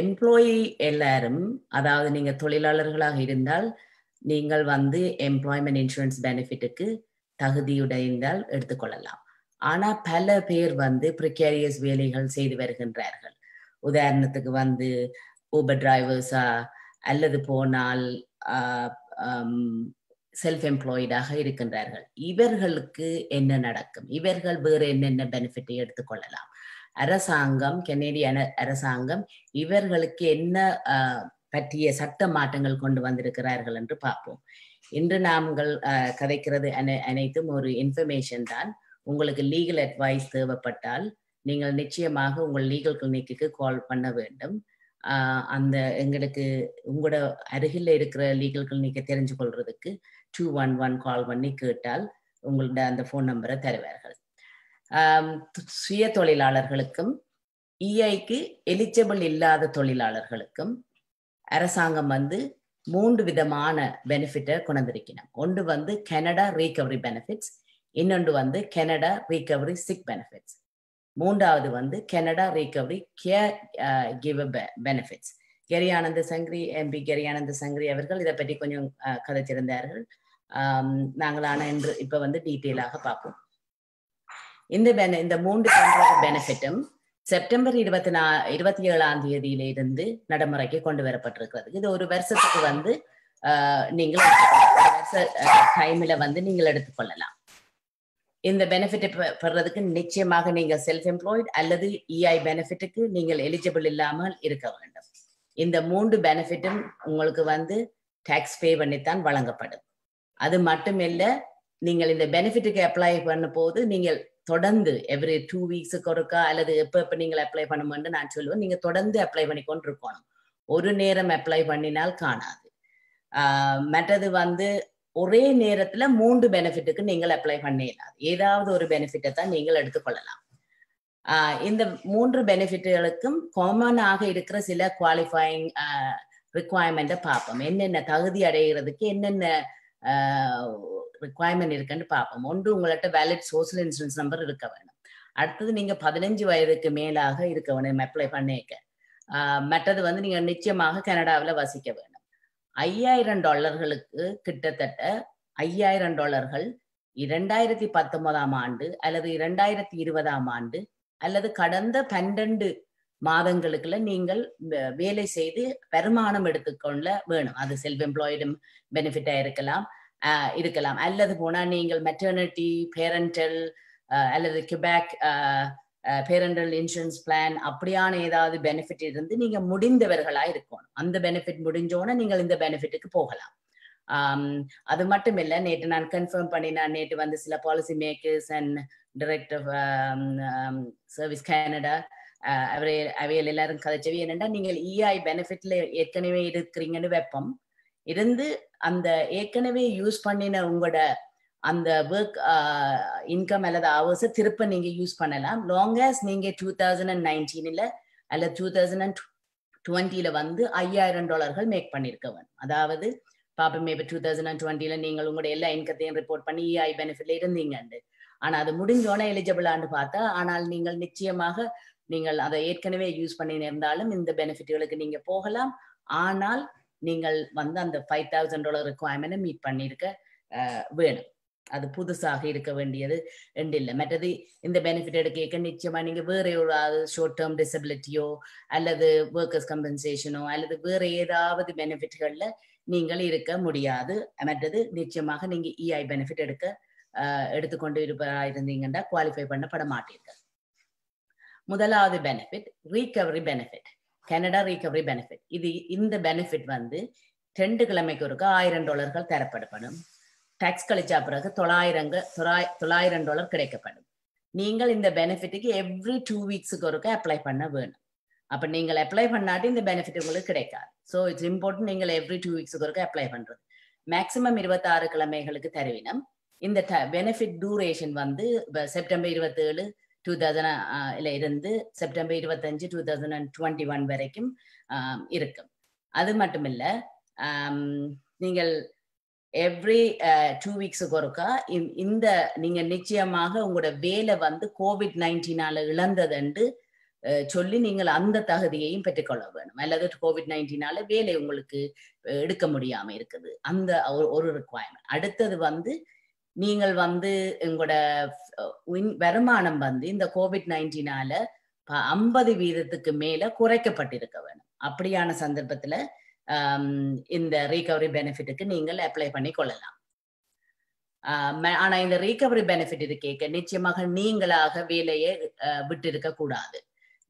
எம்ப்ளாயி எல்லாரும், அதாவது நீங்க தொழிலாளர்களாக இருந்தால் நீங்கள் எம்ப்ளாய்மெண்ட் இன்சூரன்ஸ் பெனிஃபிட்டுக்கு தகுதியுடைந்தால் எடுத்துக்கொள்ளலாம். ஆனா பல பேர் ப்ரிகேரியஸ் வேலைகள் செய்து வருகின்றார்கள். உதாரணத்துக்கு ஊபர் டிரைவர்ஸா அல்லது போனால் செல்ஃப் எம்ப்ளாய்டாக இருக்கின்றார்கள். இவர்களுக்கு என்ன நடக்கும்? இவர்கள் வேறு என்னென்ன பெனிஃபிட்டை எடுத்துக்கொள்ளலாம்? அரசாங்கம், கனேடிய அரசாங்கம் இவர்களுக்கு என்ன பற்றிய சட்ட மாற்றங்கள் கொண்டு வந்திருக்கிறார்கள் என்று பார்ப்போம். இன்று நாங்கள் கதைக்கிறது அனைத்தும் ஒரு இன்ஃபர்மேஷன் தான். உங்களுக்கு லீகல் அட்வைஸ் தேவைப்பட்டால் நீங்கள் நிச்சயமாக உங்கள் லீகல் கிளினிக்கு கால் பண்ண வேண்டும். அந்த எங்களுக்கு உங்களோட அருகில் இருக்கிற லீகல் கிளினிக்கை தெரிஞ்சு கொள்றதுக்கு 211 கால் பண்ணி கேட்டால் உங்களோட அந்த ஃபோன் நம்பரை தருவார்கள். சுய தொழிலாளர்களுக்கும் இஐக்கு எலிஜிபிள் இல்லாத தொழிலாளர்களுக்கும் அரசாங்கம் 3 விதமான பெனிஃபிட்டை கொண்டிருக்கணும். ஒன்று கனடா ரீகவரி பெனிஃபிட்ஸ், இன்னொன்று கனடா ரீகவரி சிக் பெனிஃபிட்ஸ், மூன்றாவது Canada recovery caregiver benefits. Gary Anandasangaree, MP Gary Anandasangaree அவர்கள் இதை பற்றி கொஞ்சம் கதைச்சிருந்தார்கள். நாங்களான இன்று இப்ப டீட்டெயிலாக பார்ப்போம். இந்த 3 பெனிஃபிட்டும் செப்டம்பர் 27ஆம் தேதியிலிருந்து நடைமுறைக்கு கொண்டு வரப்பட்டிருக்கிறது. இது ஒரு வருஷத்துக்கு நீங்கள் டைம்ல நீங்கள் எடுத்துக்கொள்ளலாம். இந்த பெனிஃபிட்டை பெறதுக்கு நிச்சயமாக நீங்கள் செல்ஃப் எம்ப்ளாய்டு அல்லது இஐ பெனிஃபிட்டுக்கு நீங்கள் எலிஜிபிள் இல்லாமல் இருக்க வேண்டும். இந்த 3 பெனிஃபிட்டும் உங்களுக்கு டாக்ஸ் பே பண்ணித்தான் வழங்கப்படும். அது மட்டும் இல்லை, நீங்கள் இந்த பெனிஃபிட்டுக்கு அப்ளை பண்ண போது நீங்கள் தொடர்ந்து எவ்ரி 2 வீக்ஸுக்கு ஒருக்கா அல்லது எப்ப நீங்கள் அப்ளை பண்ணுமென்று நான் சொல்லுவேன். நீங்க தொடர்ந்து அப்ளை பண்ணி கொண்டு இருக்கணும். ஒரு நேரம் அப்ளை பண்ணினால் காணாது. மற்றது ஒரே நேரத்துல 3 பெனிஃபிட்டுக்கு நீங்கள் அப்ளை பண்ணிடலாம். ஏதாவது ஒரு பெனிஃபிட்டை தான் நீங்கள் எடுத்துக்கொள்ளலாம். இந்த 3 பெனிஃபிட்டுகளுக்கும் காமனாக இருக்கிற சில குவாலிஃபைங் ரிக்வயர்மெண்ட்டை பார்ப்போம். என்னென்ன தகுதி அடைகிறதுக்கு என்னென்ன ரிக்வயர்மெண்ட் இருக்குன்னு பார்ப்போம். ஒன்று, உங்கள்கிட்ட வேலிட் சோசியல் இன்சூரன்ஸ் நம்பர் இருக்க வேணும். அடுத்தது நீங்க 15 வயதுக்கு மேலாக இருக்க வேணும் அப்ளை பண்ணிக்க. மற்றது நீங்க நிச்சயமாக கனடாவில் வசிக்க வேணும். $5000 கிட்டத்தட்ட $5000 2019ஆம் ஆண்டு அல்லது 2020ஆம் ஆண்டு அல்லது கடந்த 12 மாதங்களுக்குள்ள நீங்கள் வேலை செய்து வருமானம் எடுத்துக்கொள்ள வேணும். அது செல்ஃப் எம்ப்ளாய்டு பெனிஃபிட்டா இருக்கலாம் அல்லது போனா நீங்கள் மெட்டர்னிட்டி, பேரண்டல் அல்லது கியூபேக் பேரண்டல் இன்சூரன்ஸ் பிளான் அப்படியான ஏதாவது பெனிஃபிட் இருந்து நீங்க முடிந்தவர்களா இருக்கணும். அந்த பெனிஃபிட் முடிஞ்சோன்னா நீங்கள் இந்த பெனிஃபிட்டுக்கு போகலாம். அது மட்டும் இல்லை, நேற்று நான் கன்ஃபார்ம் பண்ணினேன். நேற்று சில policy makers and director service Canada அவையில் எல்லாரும் கதைச்சவி என்னென்னா, நீங்கள் இஐ பெனிஃபிட்ல ஏற்கனவே இருக்கிறீங்கன்னு வெப்பம் இருந்து அந்த ஏற்கனவே யூஸ் பண்ணின உங்களோட அந்த ஒர்க் இன்கம் அல்லது ஹவர்ஸை திருப்ப நீங்க யூஸ் பண்ணலாம். லாங் ஆஸ் நீங்க 2019 அல்லது 2020 $5000 மேக் பண்ணிருக்க வேணும். அதாவது பாப்பமே இப்போ 2020 நீங்கள் உங்களோட எல்லா இன்கத்தையும் ரிப்போர்ட் பண்ணி இஐ பெனிஃபிட்ல இருந்தீங்கண்டு. ஆனா அது முடிஞ்சோன்னே எலிஜிபிளான்னு பார்த்தா, ஆனால் நீங்கள் நிச்சயமாக நீங்கள் அதை ஏற்கனவே யூஸ் பண்ணி இருந்தாலும் இந்த பெனிஃபிட்களுக்கு நீங்க போகலாம். ஆனால் நீங்கள் வந்து அந்த $5,000 ரெக்குவயர்மெண்ட் மீட் பண்ணியிருக்க வேணும். அது புதுசாக இருக்க வேண்டியது ரெண்டு இல்லை. மற்றது இந்த பெனிஃபிட் எடுக்க நிச்சயமா நீங்க வேற ஒரு ஷார்ட் டேர்ம் டிசபிலிட்டியோ அல்லது ஒர்க்கர்ஸ் கம்பன்சேஷனோ அல்லது வேற ஏதாவது பெனிஃபிட்கள்ல நீங்கள் இருக்க முடியாது. மற்றது நிச்சயமாக நீங்க இஐ பெனிஃபிட் எடுத்துக்கொண்டு இருந்தீங்கன்னா குவாலிஃபை பண்ணப்பட மாட்டீர்கள். முதலாவது benefit recovery benefit, Canada recovery benefit. இந்த பெனிஃபிட் வந்து 2 கிழமைக்கு ஒருக்க $1000 தரப்படப்படும். டாக்ஸ் கழிச்சா பிறகு $900 கிடைக்கப்படும். நீங்கள் இந்த பெனிஃபிட்டுக்கு எவ்ரி 2 வீக்ஸுக்கு ஒருக்க அப்ளை பண்ண வேணும். அப்ப நீங்கள் அப்ளை பண்ணாட்டி இந்த பெனிஃபிட் உங்களுக்கு கிடைக்காது. ஸோ இட்ஸ் இம்பார்ட்டன்ட் நீங்கள் எவ்ரி 2 வீக்ஸுக்கு ஒருக்க அப்ளை பண்றது. மேக்சிமம் 26 கிழமைகளுக்கு தருவினம். இந்த பெனிஃபிட் டூரேஷன் வந்து செப்டம்பர் 27 2000 இருந்து செப்டம்பர் 25 2021 வரைக்கும் இருக்கும். அது மட்டும் இல்ல, நீங்கள் எவ்ரி 2 வீக்ஸுக்கு ஒருக்கா இந்த நீங்க நிச்சயமாக உங்களோட வேலை வந்து COVID-19 இழந்ததுன்னு சொல்லி நீங்கள் அந்த தகுதியையும் பெற்றுக்கொள்ள வேணும். அல்லது COVID-19 வேலை உங்களுக்கு எடுக்க முடியாம இருக்குது, அந்த ஒரு ரிக்குவயர்மெண்ட். அடுத்தது வந்து நீங்கள் வந்து உங்களோட வருமானம் வந்து இந்த COVID-19 50% மேல குறைக்கப்பட்டிருக்க வேணும். அப்படியான சந்தர்ப்பத்துல இந்த ரீகவரி பெனிஃபிட்டுக்கு நீங்கள் அப்ளை பண்ணி கொள்ளலாம். ஆனா இந்த ரீகவரி பெனிஃபிட் கேட்க நிச்சயமாக நீங்களாக வேலையை விட்டு இருக்க கூடாது.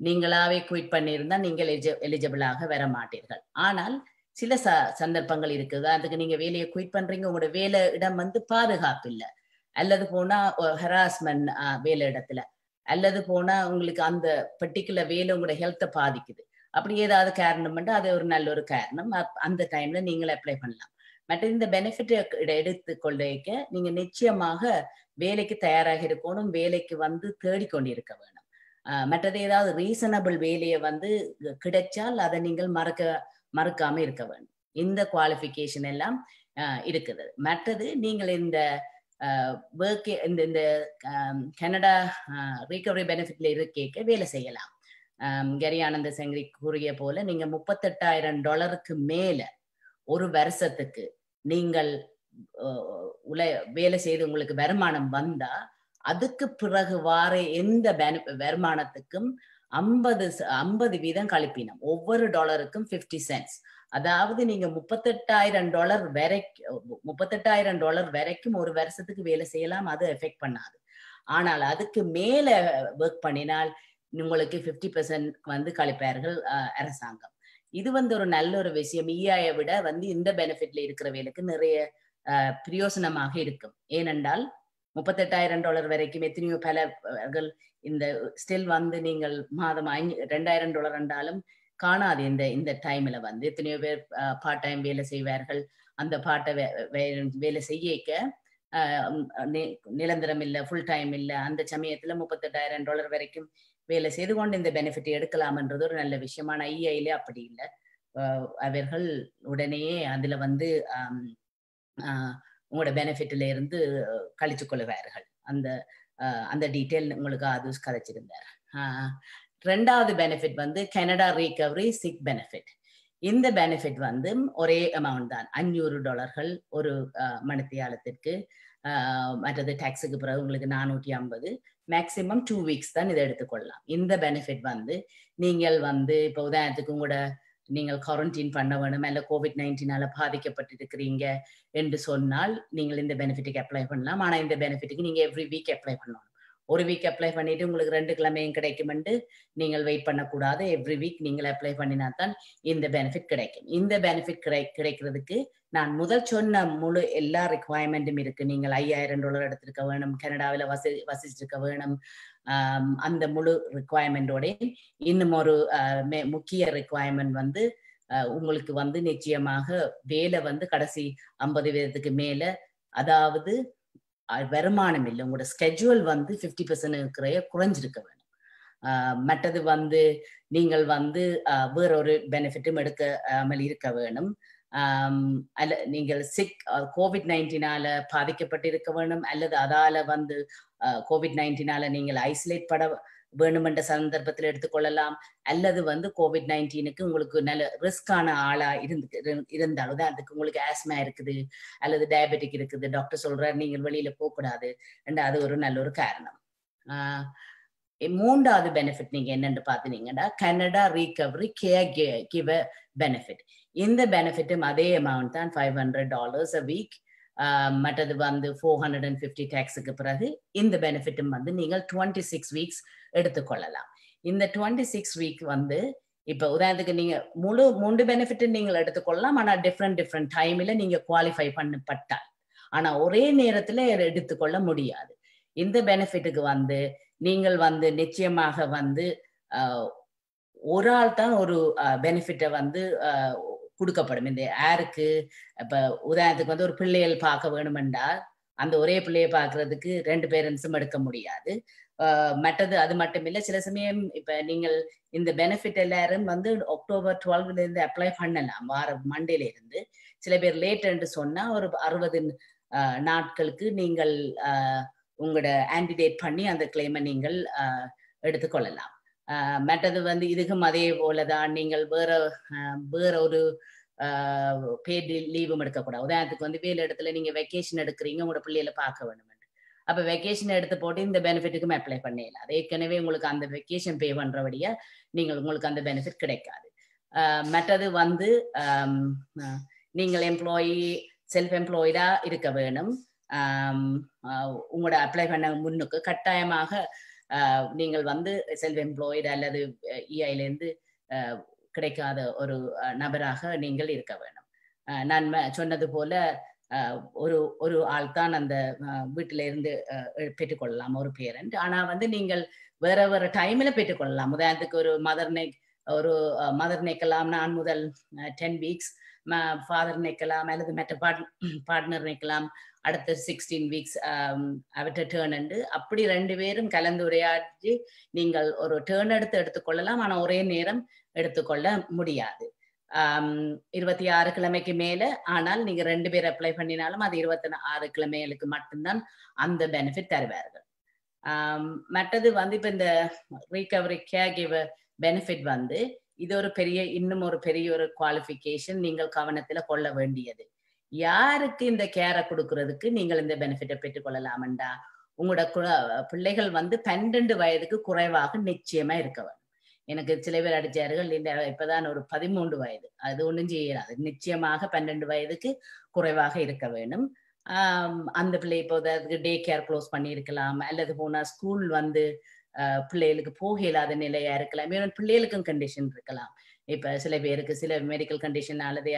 நீங்களாவே குயிட் பண்ணியிருந்தா நீங்கள் எலிஜிபிளாக வர மாட்டீர்கள். ஆனால் சில சந்தர்ப்பங்கள் இருக்குது. அதுக்கு நீங்க வேலையை குயிட் பண்றீங்க, உங்களோட வேலை இடம் வந்து பாதுகாப்பு இல்லை, அல்லது போனா ஹராஸ்மெண்ட் வேலை இடத்துல, அல்லது போனா உங்களுக்கு அந்த பர்டிகுலர் வேலை உங்களோட ஹெல்த்தை பாதிக்குது. அப்படி ஏதாவது காரணம் பண்ணா அது ஒரு நல்ல ஒரு காரணம். அந்த டைம்ல நீங்கள் அப்ளை பண்ணலாம். மற்ற இந்த பெனிஃபிட் எடுத்துக்கொள்ளைக்க நீங்க நிச்சயமாக வேலைக்கு தயாராக இருக்கணும், வேலைக்கு வந்து தேடிக்கொண்டிருக்க வேணும். மற்றது ஏதாவது ரீசனபிள் வேலையை வந்து கிடைச்சால் அதை நீங்கள் மறுக்காம இருக்க வேண்டும். இந்த குவாலிஃபிகேஷன் எல்லாம் இருக்குது. மற்றது நீங்கள் இந்த இந்த கனடா ரீகவரி பெனிஃபிட்ல இருக்க வேலை செய்யலாம். கரி ஆனந்த சங்கரி கூறிய போல நீங்க $38,000 மேல ஒரு வருஷத்துக்கு நீங்கள் வேலை செய்து உங்களுக்கு வருமானம் வந்தா அதுக்கு பிறகு வார எந்த வருமானத்துக்கும் 50% கழிப்பினம். ஒவ்வொரு டாலருக்கும் 50 சென்ட்ஸ். அதாவது நீங்க $38,000 வரைக்கும் ஒரு வருஷத்துக்கு வேலை செய்யலாம், அது எஃபெக்ட் பண்ணாது. ஆனால் அதுக்கு மேல ஒர்க் பண்ணினால் உங்களுக்கு 50% வந்து கழிப்பார்கள் அரசாங்கம். இது வந்து ஒரு நல்ல ஒரு விஷயம். இஐயை விட வந்து இந்த பெனிஃபிட்ல இருக்கிற வேலைக்கு நிறைய பிரயோசனமாக இருக்கும். ஏனென்றால் $38,000 வரைக்கும் எத்தனையோ பலர்கள் இந்த ஸ்டில் வந்து நீங்கள் மாதம் $2,000 என்றாலும் காணாது. இந்த டைம்ல வந்து எத்தனையோ பேர் பார்ட் டைம் வேலை செய்வார்கள். அந்த பார்ட்டை வேலை செய்யக்க நிரந்தரம் இல்லை, ஃபுல் டைம் இல்லை. அந்த சமயத்துல $38,000 வரைக்கும் வேலை செய்து கொண்டு இந்த பெனிஃபிட் எடுக்கலாம்ன்றது ஒரு நல்ல விஷயம். ஆனா இஐல அப்படி இல்லை. அவர்கள் உடனேயே அதுல வந்து உங்களோட பெனிஃபிட்ல இருந்து கழிச்சு கொள்ளுவார்கள். அந்த டீட்டெயில் உங்களுக்கு அது கதைச்சிருந்தார். ரெண்டாவது பெனிஃபிட் வந்து கனடா ரீகவரி சிக் பெனிஃபிட். இந்த பெனிஃபிட் வந்து ஒரே அமௌண்ட் தான், $500 ஒரு மணித்தியாலத்திற்கு. மற்றது டாக்ஸுக்கு பிறகு உங்களுக்கு 450, மேக்சிமம் 2 வீக்ஸ் தான் இதை எடுத்துக்கொள்ளலாம். இந்த பெனிஃபிட் வந்து நீங்கள் வந்து இப்போ உதாரணத்துக்கு உங்களோட நீங்கள் குவாரண்டைன் பண்ண வேணும், இல்லை COVID-19 பாதிக்கப்பட்டிருக்கிறீங்க என்று சொன்னால் நீங்கள் இந்த பெனிஃபிட்டுக்கு அப்ளை பண்ணலாம். ஆனால் இந்த பெனிஃபிட்டுக்கு நீங்க எவ்ரி வீக் அப்ளை பண்ணணும். ஒரு வீக் அப்ளை பண்ணிட்டு உங்களுக்கு 2 கிழமையும் கிடைக்குமென்று நீங்கள் வெயிட் பண்ணக்கூடாது. எவ்ரி வீக் நீங்கள் அப்ளை பண்ணினால்தான் இந்த பெனிஃபிட் கிடைக்கும். இந்த பெனிஃபிட் கிடைக்கிறதுக்கு நான் முதல் சொன்ன முழு எல்லா ரிக்குவயர்மெண்ட்டும் இருக்கு. நீங்கள் $5,000 எடுத்திருக்க வேணும், கனடாவில் வசிச்சிருக்க வேணும். அந்த முழு ரிக்குவயர்மெண்டோட இன்னும் ஒரு முக்கிய ரிக்குவயர்மெண்ட் வந்து உங்களுக்கு வந்து நிச்சயமாக வேலை வந்து கடைசி 50% மேல, அதாவது வருமானம் இல்லை, உங்களோட ஸ்கெட்யூல் வந்து 50% குறைஞ்சிருக்க வேணும். மற்றது வந்து நீங்கள் வந்து வேற ஒரு பெனிஃபிட்டும் எடுக்காமல் இருக்க வேணும். அல்ல நீங்கள் COVID-19 பாதிக்கப்பட்டிருக்க வேண்டும், அல்லது அதால வந்து COVID-19 நீங்கள் ஐசோலேட் பட வேணும் என்ற சந்தர்ப்பத்தில் எடுத்துக்கொள்ளலாம், அல்லது வந்து COVID-19 உங்களுக்கு நல்ல ரிஸ்கான ஆளா இருந்தாலும் தான், அதுக்கு உங்களுக்கு ஆஸ்மா இருக்குது அல்லது டயபெட்டிக் இருக்குது, டாக்டர் சொல்றாரு நீங்கள் வெளியில போகக்கூடாது என்ற அது ஒரு நல்ல ஒரு காரணம். மூன்றாவது பெனிஃபிட் நீங்க என்னன்னு பாத்தீங்கன்னா Canada recovery care giver benefit. இந்த பெனிஃபிட்டும் அதே அமௌண்ட் தான் $500 a week. மற்றது வந்து 450 டாக்ஸுக்கு பிறகு இந்த பெனிஃபிட்டும் வந்து நீங்கள் 26 வீக்ஸ் எடுத்துக்கொள்ளலாம். இந்த 26 வீக் வந்து இப்ப உதாரணத்துக்கு நீங்க மூன்று பெனிஃபிட் நீங்கள் எடுத்துக்கொள்ளலாம், ஆனா டிஃப்ரெண்ட் டைம்ல நீங்க குவாலிஃபை பண்ணப்பட்டால், ஆனா ஒரே நேரத்துல எடுத்துக்கொள்ள முடியாது. இந்த பெனிஃபிட்டுக்கு வந்து நீங்கள் வந்து நிச்சயமாக வந்து ஒரு ஆள் தான் ஒரு பெனிஃபிட்டை வந்து கொடுக்கப்படும். இந்த யாருக்கு இப்ப உதாரணத்துக்கு வந்து ஒரு பிள்ளைகள் பார்க்க வேணுமென்றால் அந்த ஒரே பிள்ளையை பார்க்கறதுக்கு 2 பேரண்ட்ஸும் எடுக்க முடியாது. மற்றது அது மட்டும் இல்லை, சில சமயம் இப்ப நீங்கள் இந்த பெனிஃபிட் எல்லாரும் வந்து October 12 அப்ளை பண்ணலாம், வார மண்டேல இருந்து. சில பேர் லேட் என்று சொன்னா ஒரு 60 நாட்களுக்கு நீங்கள் உங்களோட ஆன்டிடேட் பண்ணி அந்த கிளைமை நீங்கள் எடுத்துக்கொள்ளலாம். மற்றது வந்து இதுக்கும் அதே போலதான், நீங்கள் வேற ஒரு பேட் லீவும் எடுக்கக்கூடாது. உதாரணத்துக்கு வந்து வேலை இடத்துல நீங்க வெக்கேஷன் எடுக்கிறீங்க, உங்களோட பிள்ளைகளை பார்க்க வேணும், அப்ப வெக்கேஷன் எடுத்து போட்டு இந்த பெனிஃபிட்டுக்கும் அப்ளை பண்ணலாம். அது ஏற்கனவே உங்களுக்கு அந்த வெக்கேஷன் பே பண்றபடியா உங்களுக்கு அந்த பெனிஃபிட் கிடைக்காது. மற்றது வந்து நீங்கள் செல்ஃப் எம்ப்ளாய்டா இருக்க வேணும். உங்களோட அப்ளை பண்ண முன்னுக்கு கட்டாயமாக நீங்கள் வந்து செல்ஃப் எம்ப்ளாய்டு அல்லது இஐலேருந்து கிடைக்காத ஒரு நபராக நீங்கள் இருக்க வேணும். நான் சொன்னது போல ஒரு ஆள் தான் அந்த வீட்டில இருந்து பெற்றுக்கொள்ளலாம், ஒரு பேரண்ட். ஆனா வந்து நீங்கள் வேற டைம்ல பெற்றுக்கொள்ளலாம். உதாரணத்துக்கு ஒரு மதர் நிக்கலாம் 4 முதல் 10 வீக்ஸ், ஃபாதர் நிக்கலாம் அல்லது மற்ற பார்ட்னர் நிக்கலாம் அடுத்த 16 வீக்ஸ் அவற்றை டேர்ன் என்று, அப்படி 2 பேரும் கலந்துரையாடி நீங்கள் ஒரு டேர்ன் எடுத்துக்கொள்ளலாம். ஆனா ஒரே நேரம் எடுத்துக்கொள்ள முடியாது. 26 கிழமைக்கு மேல ஆனால் நீங்க 2 பேர் அப்ளை பண்ணினாலும் அது 26 கிழமைகளுக்கு மட்டும்தான் அந்த பெனிஃபிட் தருவார்கள். மற்றது வந்து இப்ப இந்த ரீகவரி கேர் கிவர் பெனிஃபிட் வந்து இது இன்னும் ஒரு பெரிய ஒரு குவாலிஃபிகேஷன் நீங்கள் கவனத்துல கொள்ள வேண்டியது. யாருக்கு இந்த கேரை கொடுக்கறதுக்கு நீங்கள் இந்த பெனிஃபிட்டை பெற்றுக்கொள்ளலாம்டா, உங்களோட பிள்ளைகள் வந்து 12 வயதுக்கு குறைவாக நிச்சயமா இருக்க வேணும். எனக்கு சில பேர் அடிச்சார்கள், இந்த இப்பதான் ஒரு 13 வயது, அது ஒன்றும் செய்யலாது. நிச்சயமாக 12 வயதுக்கு குறைவாக இருக்க வேணும். அந்த பிள்ளை இப்போ டே கேர் க்ளோஸ் பண்ணியிருக்கலாம், அல்லது போனா ஸ்கூல் வந்து பிள்ளைகளுக்கு போக இல்லாத நிலையா இருக்கலாம். பிள்ளைகளுக்கும் கண்டிஷன் இருக்கலாம். இப்ப சில பேருக்கு சில மெடிக்கல் கண்டிஷன் அல்லது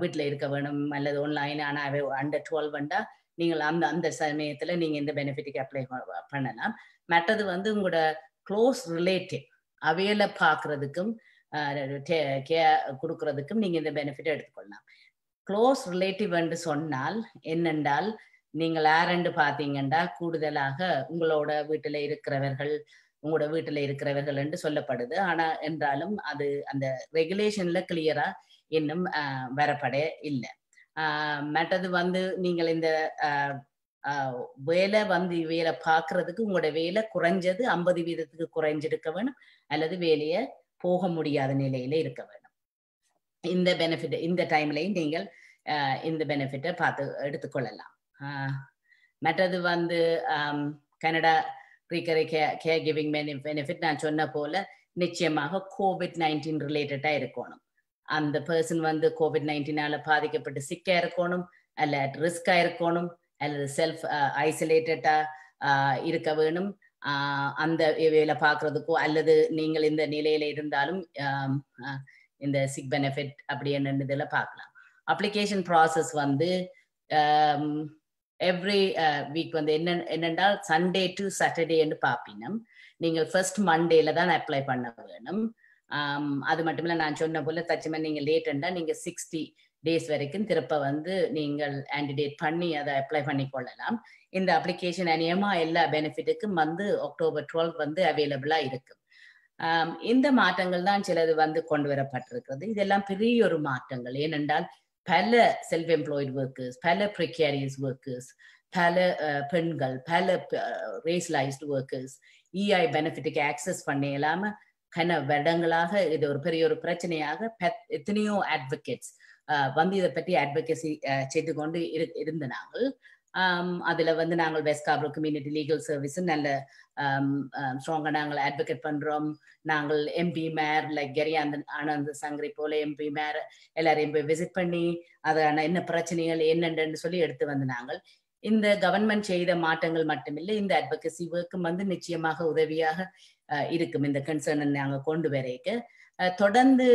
வீட்டுல இருக்க வேணும், அல்லது ஆன்லைன். ஆனா அண்டர் 12 வந்தா நீங்கள் அந்த சமயத்துல நீங்க இந்த பெனிஃபிட்டுக்கு அப்ளை பண்ணலாம். மற்றது வந்து உங்களோட க்ளோஸ் ரிலேட்டிவ் அவையில பாக்குறதுக்கும் கொடுக்கறதுக்கும் நீங்க இந்த பெனிஃபிட் எடுத்துக்கொள்ளலாம். க்ளோஸ் ரிலேட்டிவ் என்று சொன்னால் என்னென்றால், நீங்கள் யாரென்று பார்த்தீங்கன்னா கூடுதலாக உங்களோட வீட்டுல இருக்கிறவர்கள் என்று சொல்லப்படுது. ஆனா என்றாலும் அது அந்த ரெகுலேஷன்ல கிளியரா இன்னும் வரப்பட இல்லை. மற்றது வந்து நீங்கள் இந்த வேலை பார்க்கறதுக்கு உங்களோட வேலை குறைஞ்சது 50% குறைஞ்சிருக்க வேணும், அல்லது வேலையை போக முடியாத நிலையில இருக்க வேணும். இந்த பெனிஃபிட் இந்த டைம்லையும் நீங்கள் இந்த பெனிஃபிட்டை பார்த்து எடுத்துக்கொள்ளலாம். மற்றது வந்து Canada recovery care giving benefit நான் சொன்ன போல நிச்சயமாக COVID-19 ரிலேட்டடா இருக்கணும். அந்த பர்சன் வந்து COVID-19 பாதிக்கப்பட்டு சிக்கா இருக்கணும், அல்ல அட் ரிஸ்கா இருக்கணும், அல்லது செல்ஃப் ஐசோலேட்டடா இருக்க வேணும். அந்த வேலை பார்க்கறதுக்கோ அல்லது நீங்கள் இந்த நிலையில இருந்தாலும் இந்த சிக் பெனிஃபிட் அப்படி என்னதுல பார்க்கலாம். அப்ளிகேஷன் ப்ராசஸ் வந்து எவ்ரி வீக் வந்து என்னென்றால் சண்டே டு சாட்டர்டே என்று பார்ப்பினும் நீங்கள் ஃபர்ஸ்ட் மண்டேல தான் அப்ளை பண்ண வேணும். அது மட்டும் இல்லை, நான் சொன்ன போல தச்சுமே நீங்கள் லேட்டண்டா நீங்க 60 days வரைக்கும் திருப்ப வந்து நீங்கள் ஆன்டிடேட் பண்ணி அதை அப்ளை பண்ணி கொள்ளலாம். இந்த அப்ளிகேஷன் அநியமா எல்லா பெனிஃபிட்டுக்கும் வந்து October 12 வந்து அவைலபிளா இருக்கு. இந்த மாற்றங்கள் தான் சிலது வந்து கொண்டு வரப்பட்டிருக்கிறது. இதெல்லாம் பெரிய ஒரு மாற்றங்கள். ஏனென்றால் பல செல்ஃப் எம்ப்ளாய்டு ஒர்க்கர்ஸ், பல ப்ரிகேரியஸ் ஒர்க்கர்ஸ், பல பெண்கள், பல ரேஸ்லைஸ்டு ஒர்க்கர்ஸ் இஐ பெனிஃபிட்டுக்கு ஆக்சஸ் பண்ண இல்லாம கன வருடங்களாக இது ஒரு பெரிய ஒரு பிரச்சனையாக எத்தனையோ அட்வொகேட்ஸ் வந்து இதை பற்றி அட்வொகேசி செய்து கொண்டு இருந்த நாங்கள். அதுல வந்து நாங்கள் west Scarborough Community legal service நல்ல ஸ்ட்ராங்கா நாங்கள் அட்வொகேட் பண்றோம். நாங்கள் எம்பி மேர் லைக் ஆனந்த் சங்கரி போல எம்பி மேர் எல்லாரையும் போய் விசிட் பண்ணி அதான என்ன பிரச்சனைகள் என்னென்னு சொல்லி எடுத்து வந்து நாங்கள் இந்த கவர்மெண்ட் செய்த மாற்றங்கள் மட்டுமில்லை, இந்த அட்வொகசி ஒர்க்கும் வந்து நிச்சயமாக உதவியாக இருக்கும். இந்த கன்சர்ன் நாங்கள் கொண்டு வரைக்க தொடர்ந்து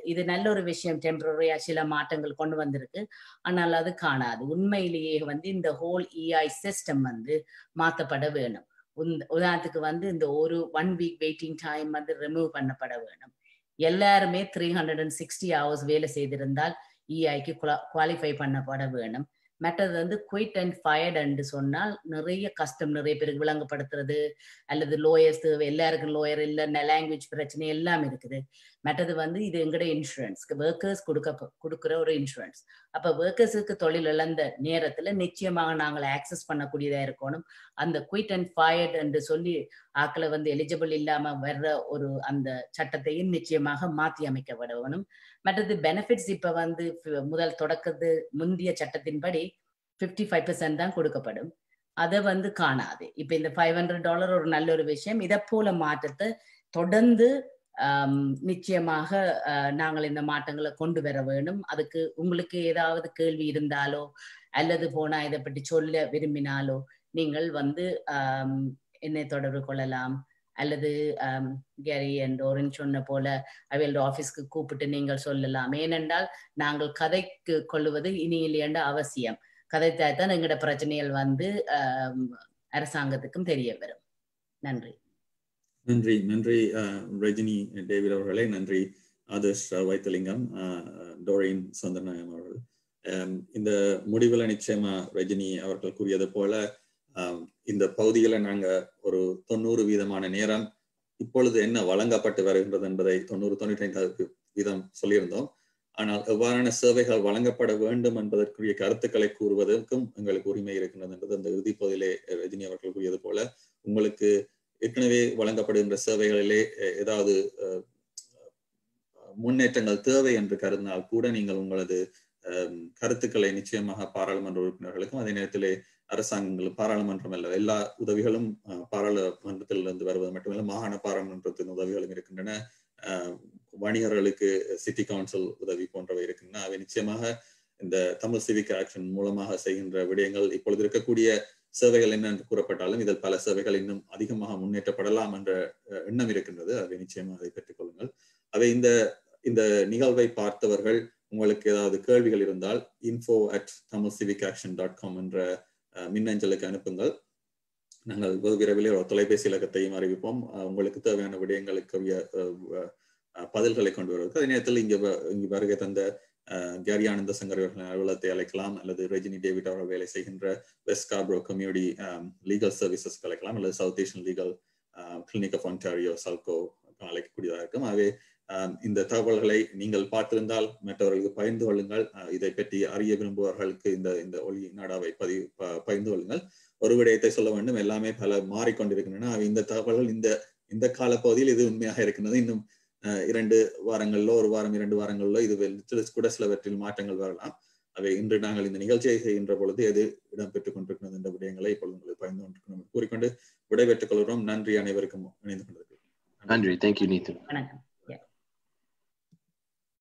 இது நல்ல ஒரு விஷயம். டெம்பரரியா சில மாற்றங்கள் கொண்டு வந்திருக்கு, ஆனால் அது காணாது. உண்மையிலேயே வந்து இந்த ஹோல் இஐ சிஸ்டம் வந்து மாற்றப்பட வேணும். உதாரணத்துக்கு வந்து இந்த ஒரு 1 வீக் வெயிட்டிங் டைம் வந்து ரிமூவ் பண்ணப்பட வேணும். எல்லாருமே 360 hours வேலை செய்திருந்தால் இஐக்கு குவாலிஃபை பண்ணப்பட வேணும். மற்றது வந்து குயிட் அண்ட் ஃபயர்ட் என்று சொன்னால் நிறைய கஷ்டம், நிறைய பேருக்கு விளங்கப்படுத்துறது அல்லது லோயர்ஸ் தேவை, எல்லாருக்கும் லோயர் இல்லை, லாங்குவேஜ் பிரச்சனை எல்லாம் இருக்குது. மற்றது வந்து இது எங்கட இன்சூரன்ஸ் ஒர்க்கர்ஸ் கொடுக்குற ஒரு இன்சூரன்ஸ். அப்ப ஒர்க்கர்ஸுக்கு தொழில் இழந்த நேரத்துல நிச்சயமாக நாங்கள் ஆக்சஸ் பண்ணக்கூடியதா இருக்கணும். அந்த குயிட் அண்ட் ஃபயர்ட் என்று சொல்லி ஆக்களை வந்து எலிஜிபிள் இல்லாம வர்ற ஒரு அந்த சட்டத்தையும் நிச்சயமாக மாற்றி அமைக்கப்பட வேணும். மற்றது பெனிஃபிட்ஸ் இப்ப வந்து முதல் தொடக்கத்து முந்தைய சட்டத்தின்படி 55% தான் கொடுக்கப்படும். அதை வந்து காணாது. இப்ப இந்த $500 ஒரு நல்ல ஒரு விஷயம். இதை போல மாற்றத்தை தொடர்ந்து நிச்சயமாக நாங்கள் இந்த மாற்றங்களை கொண்டு வர வேணும். அதுக்கு உங்களுக்கு ஏதாவது கேள்வி இருந்தாலோ அல்லது போனா இதை பற்றி சொல்ல விரும்பினாலோ நீங்கள் வந்து என்னை தொடர்பு கொள்ளலாம். அல்லது கேரி அண்ட் ஓரன் சொன்ன போல அவையோட ஆபீஸ்க்கு கூப்பிட்டு நீங்கள் சொல்லலாம். ஏனென்றால் நாங்கள் கதைக்கு கொள்ளுவது இனி இல்லையென்ற அவசியம். கதைத்தாய்த்தான் எங்களோட பிரச்சனைகள் வந்து அரசாங்கத்துக்கும் தெரிய வரும். நன்றி. நன்றி நன்றி ரஜினி டேவிட் அவர்களே. நன்றி ஆதர்ஷ் வைத்தலிங்கம், டோரின் சந்திரநாயம் அவர்கள். இந்த முடிவுல நிச்சயமா ரஜினி அவர்கள் கூறியது போல இந்த பகுதியில நாங்க ஒரு 90% நேரம் இப்பொழுது என்ன வழங்கப்பட்டு வருகின்றது என்பதை 90-95% சொல்லியிருந்தோம். ஆனால் எவ்வாறான சேவைகள் வழங்கப்பட வேண்டும் என்பதற்குரிய கருத்துக்களை கூறுவதற்கும் எங்களுக்கு உரிமை இருக்கின்றது என்பது அந்த இறுதி பகுதியிலே ரஜினி அவர்கள் கூறியது போல உங்களுக்கு ஏற்கனவே வழங்கப்படுகின்ற சேவைகளிலே ஏதாவது முன்னேற்றங்கள் தேவை என்று கருதினால் கூட நீங்கள் உங்களது கருத்துக்களை நிச்சயமாக பாராளுமன்ற உறுப்பினர்களுக்கும் அதே நேரத்திலே அரசாங்கங்களும், பாராளுமன்றம் அல்ல எல்லா உதவிகளும் பாராளுமன்றத்திலிருந்து வருவது மட்டுமல்ல, மாகாண பாராளுமன்றத்தின் உதவிகளும் இருக்கின்றன. வணிகர்களுக்கு சிட்டி கவுன்சில் உதவி போன்றவை இருக்கின்றன. அவை நிச்சயமாக இந்த தமிழ் சிவிக் ஆக்ஷன் மூலமாக செய்கின்ற விடயங்கள் இப்பொழுது இருக்கக்கூடிய சேவைகள் என்ன என்று கூறப்பட்டாலும் இதில் பல சேவைகள் இன்னும் அதிகமாக முன்னேற்றப்படலாம் என்ற எண்ணம் இருக்கின்றது. அவை நிச்சயமாக அதை பெற்றுக் கொள்ளுங்கள். அவை இந்த நிகழ்வை பார்த்தவர்கள் உங்களுக்கு ஏதாவது கேள்விகள் இருந்தால் info@tamilcivicaction.com என்ற மின்னஞ்சலுக்கு அனுப்புங்கள். நாங்கள் விரைவில் ஒரு தொலைபேசி இலக்கத்தையும் அறிவிப்போம். உங்களுக்கு தேவையான விடயங்களுக்கு பதில்களை கொண்டு வருவதற்கு. அதே நேரத்தில் இங்கு வருகை தந்த கேரி ஆனந்த சங்கர் அவர்களின் அலுவலகத்தை அழைக்கலாம், அல்லது ரஜினி டேவிட் அவர்கள் வேலை செய்கின்ற West Scarborough Community Legal Services அழைக்கலாம், அல்லது South Asian Legal Clinic of Ontario சல்கோ அழைக்கக்கூடியதாக இருக்கும். ஆகவே இந்த தகவல்களை நீங்கள் பார்த்திருந்தால் மற்றவர்களுக்கு பகிர்ந்து கொள்ளுங்கள். இதை பற்றி அறிய விரும்புபவர்களுக்கு இந்த ஒளி நாடாவை பகிர்ந்து கொள்ளுங்கள். ஒரு விடயத்தை சொல்ல வேண்டும், எல்லாமே பல மாறிக்கொண்டிருக்கின்றன. இந்த தகவல்கள் இந்த காலப்பகுதியில் இது உண்மையாக இருக்கின்றது. இன்னும் 2 வாரங்களிலோ 1 வாரம் 2 வாரங்களிலோ இது கூட சிலவற்றில் மாற்றங்கள் வரலாம். அவை இன்று நாங்கள் இந்த நிகழ்ச்சியை செய்கின்ற பொழுது எது இடம்பெற்றுக் கொண்டிருக்கிறது என்ற விடயங்களை இப்பொழுது உங்களுக்கு பகிர்ந்து கொண்டிருக்கிறோம் கூறிக்கொண்டு விடைபெற்றுக் கொள்கிறோம். நன்றி அனைவருக்கும் இணைந்து கொண்டிருக்கிறோம். நன்றி. தேங்க்யூ நீத்து. வணக்கம்.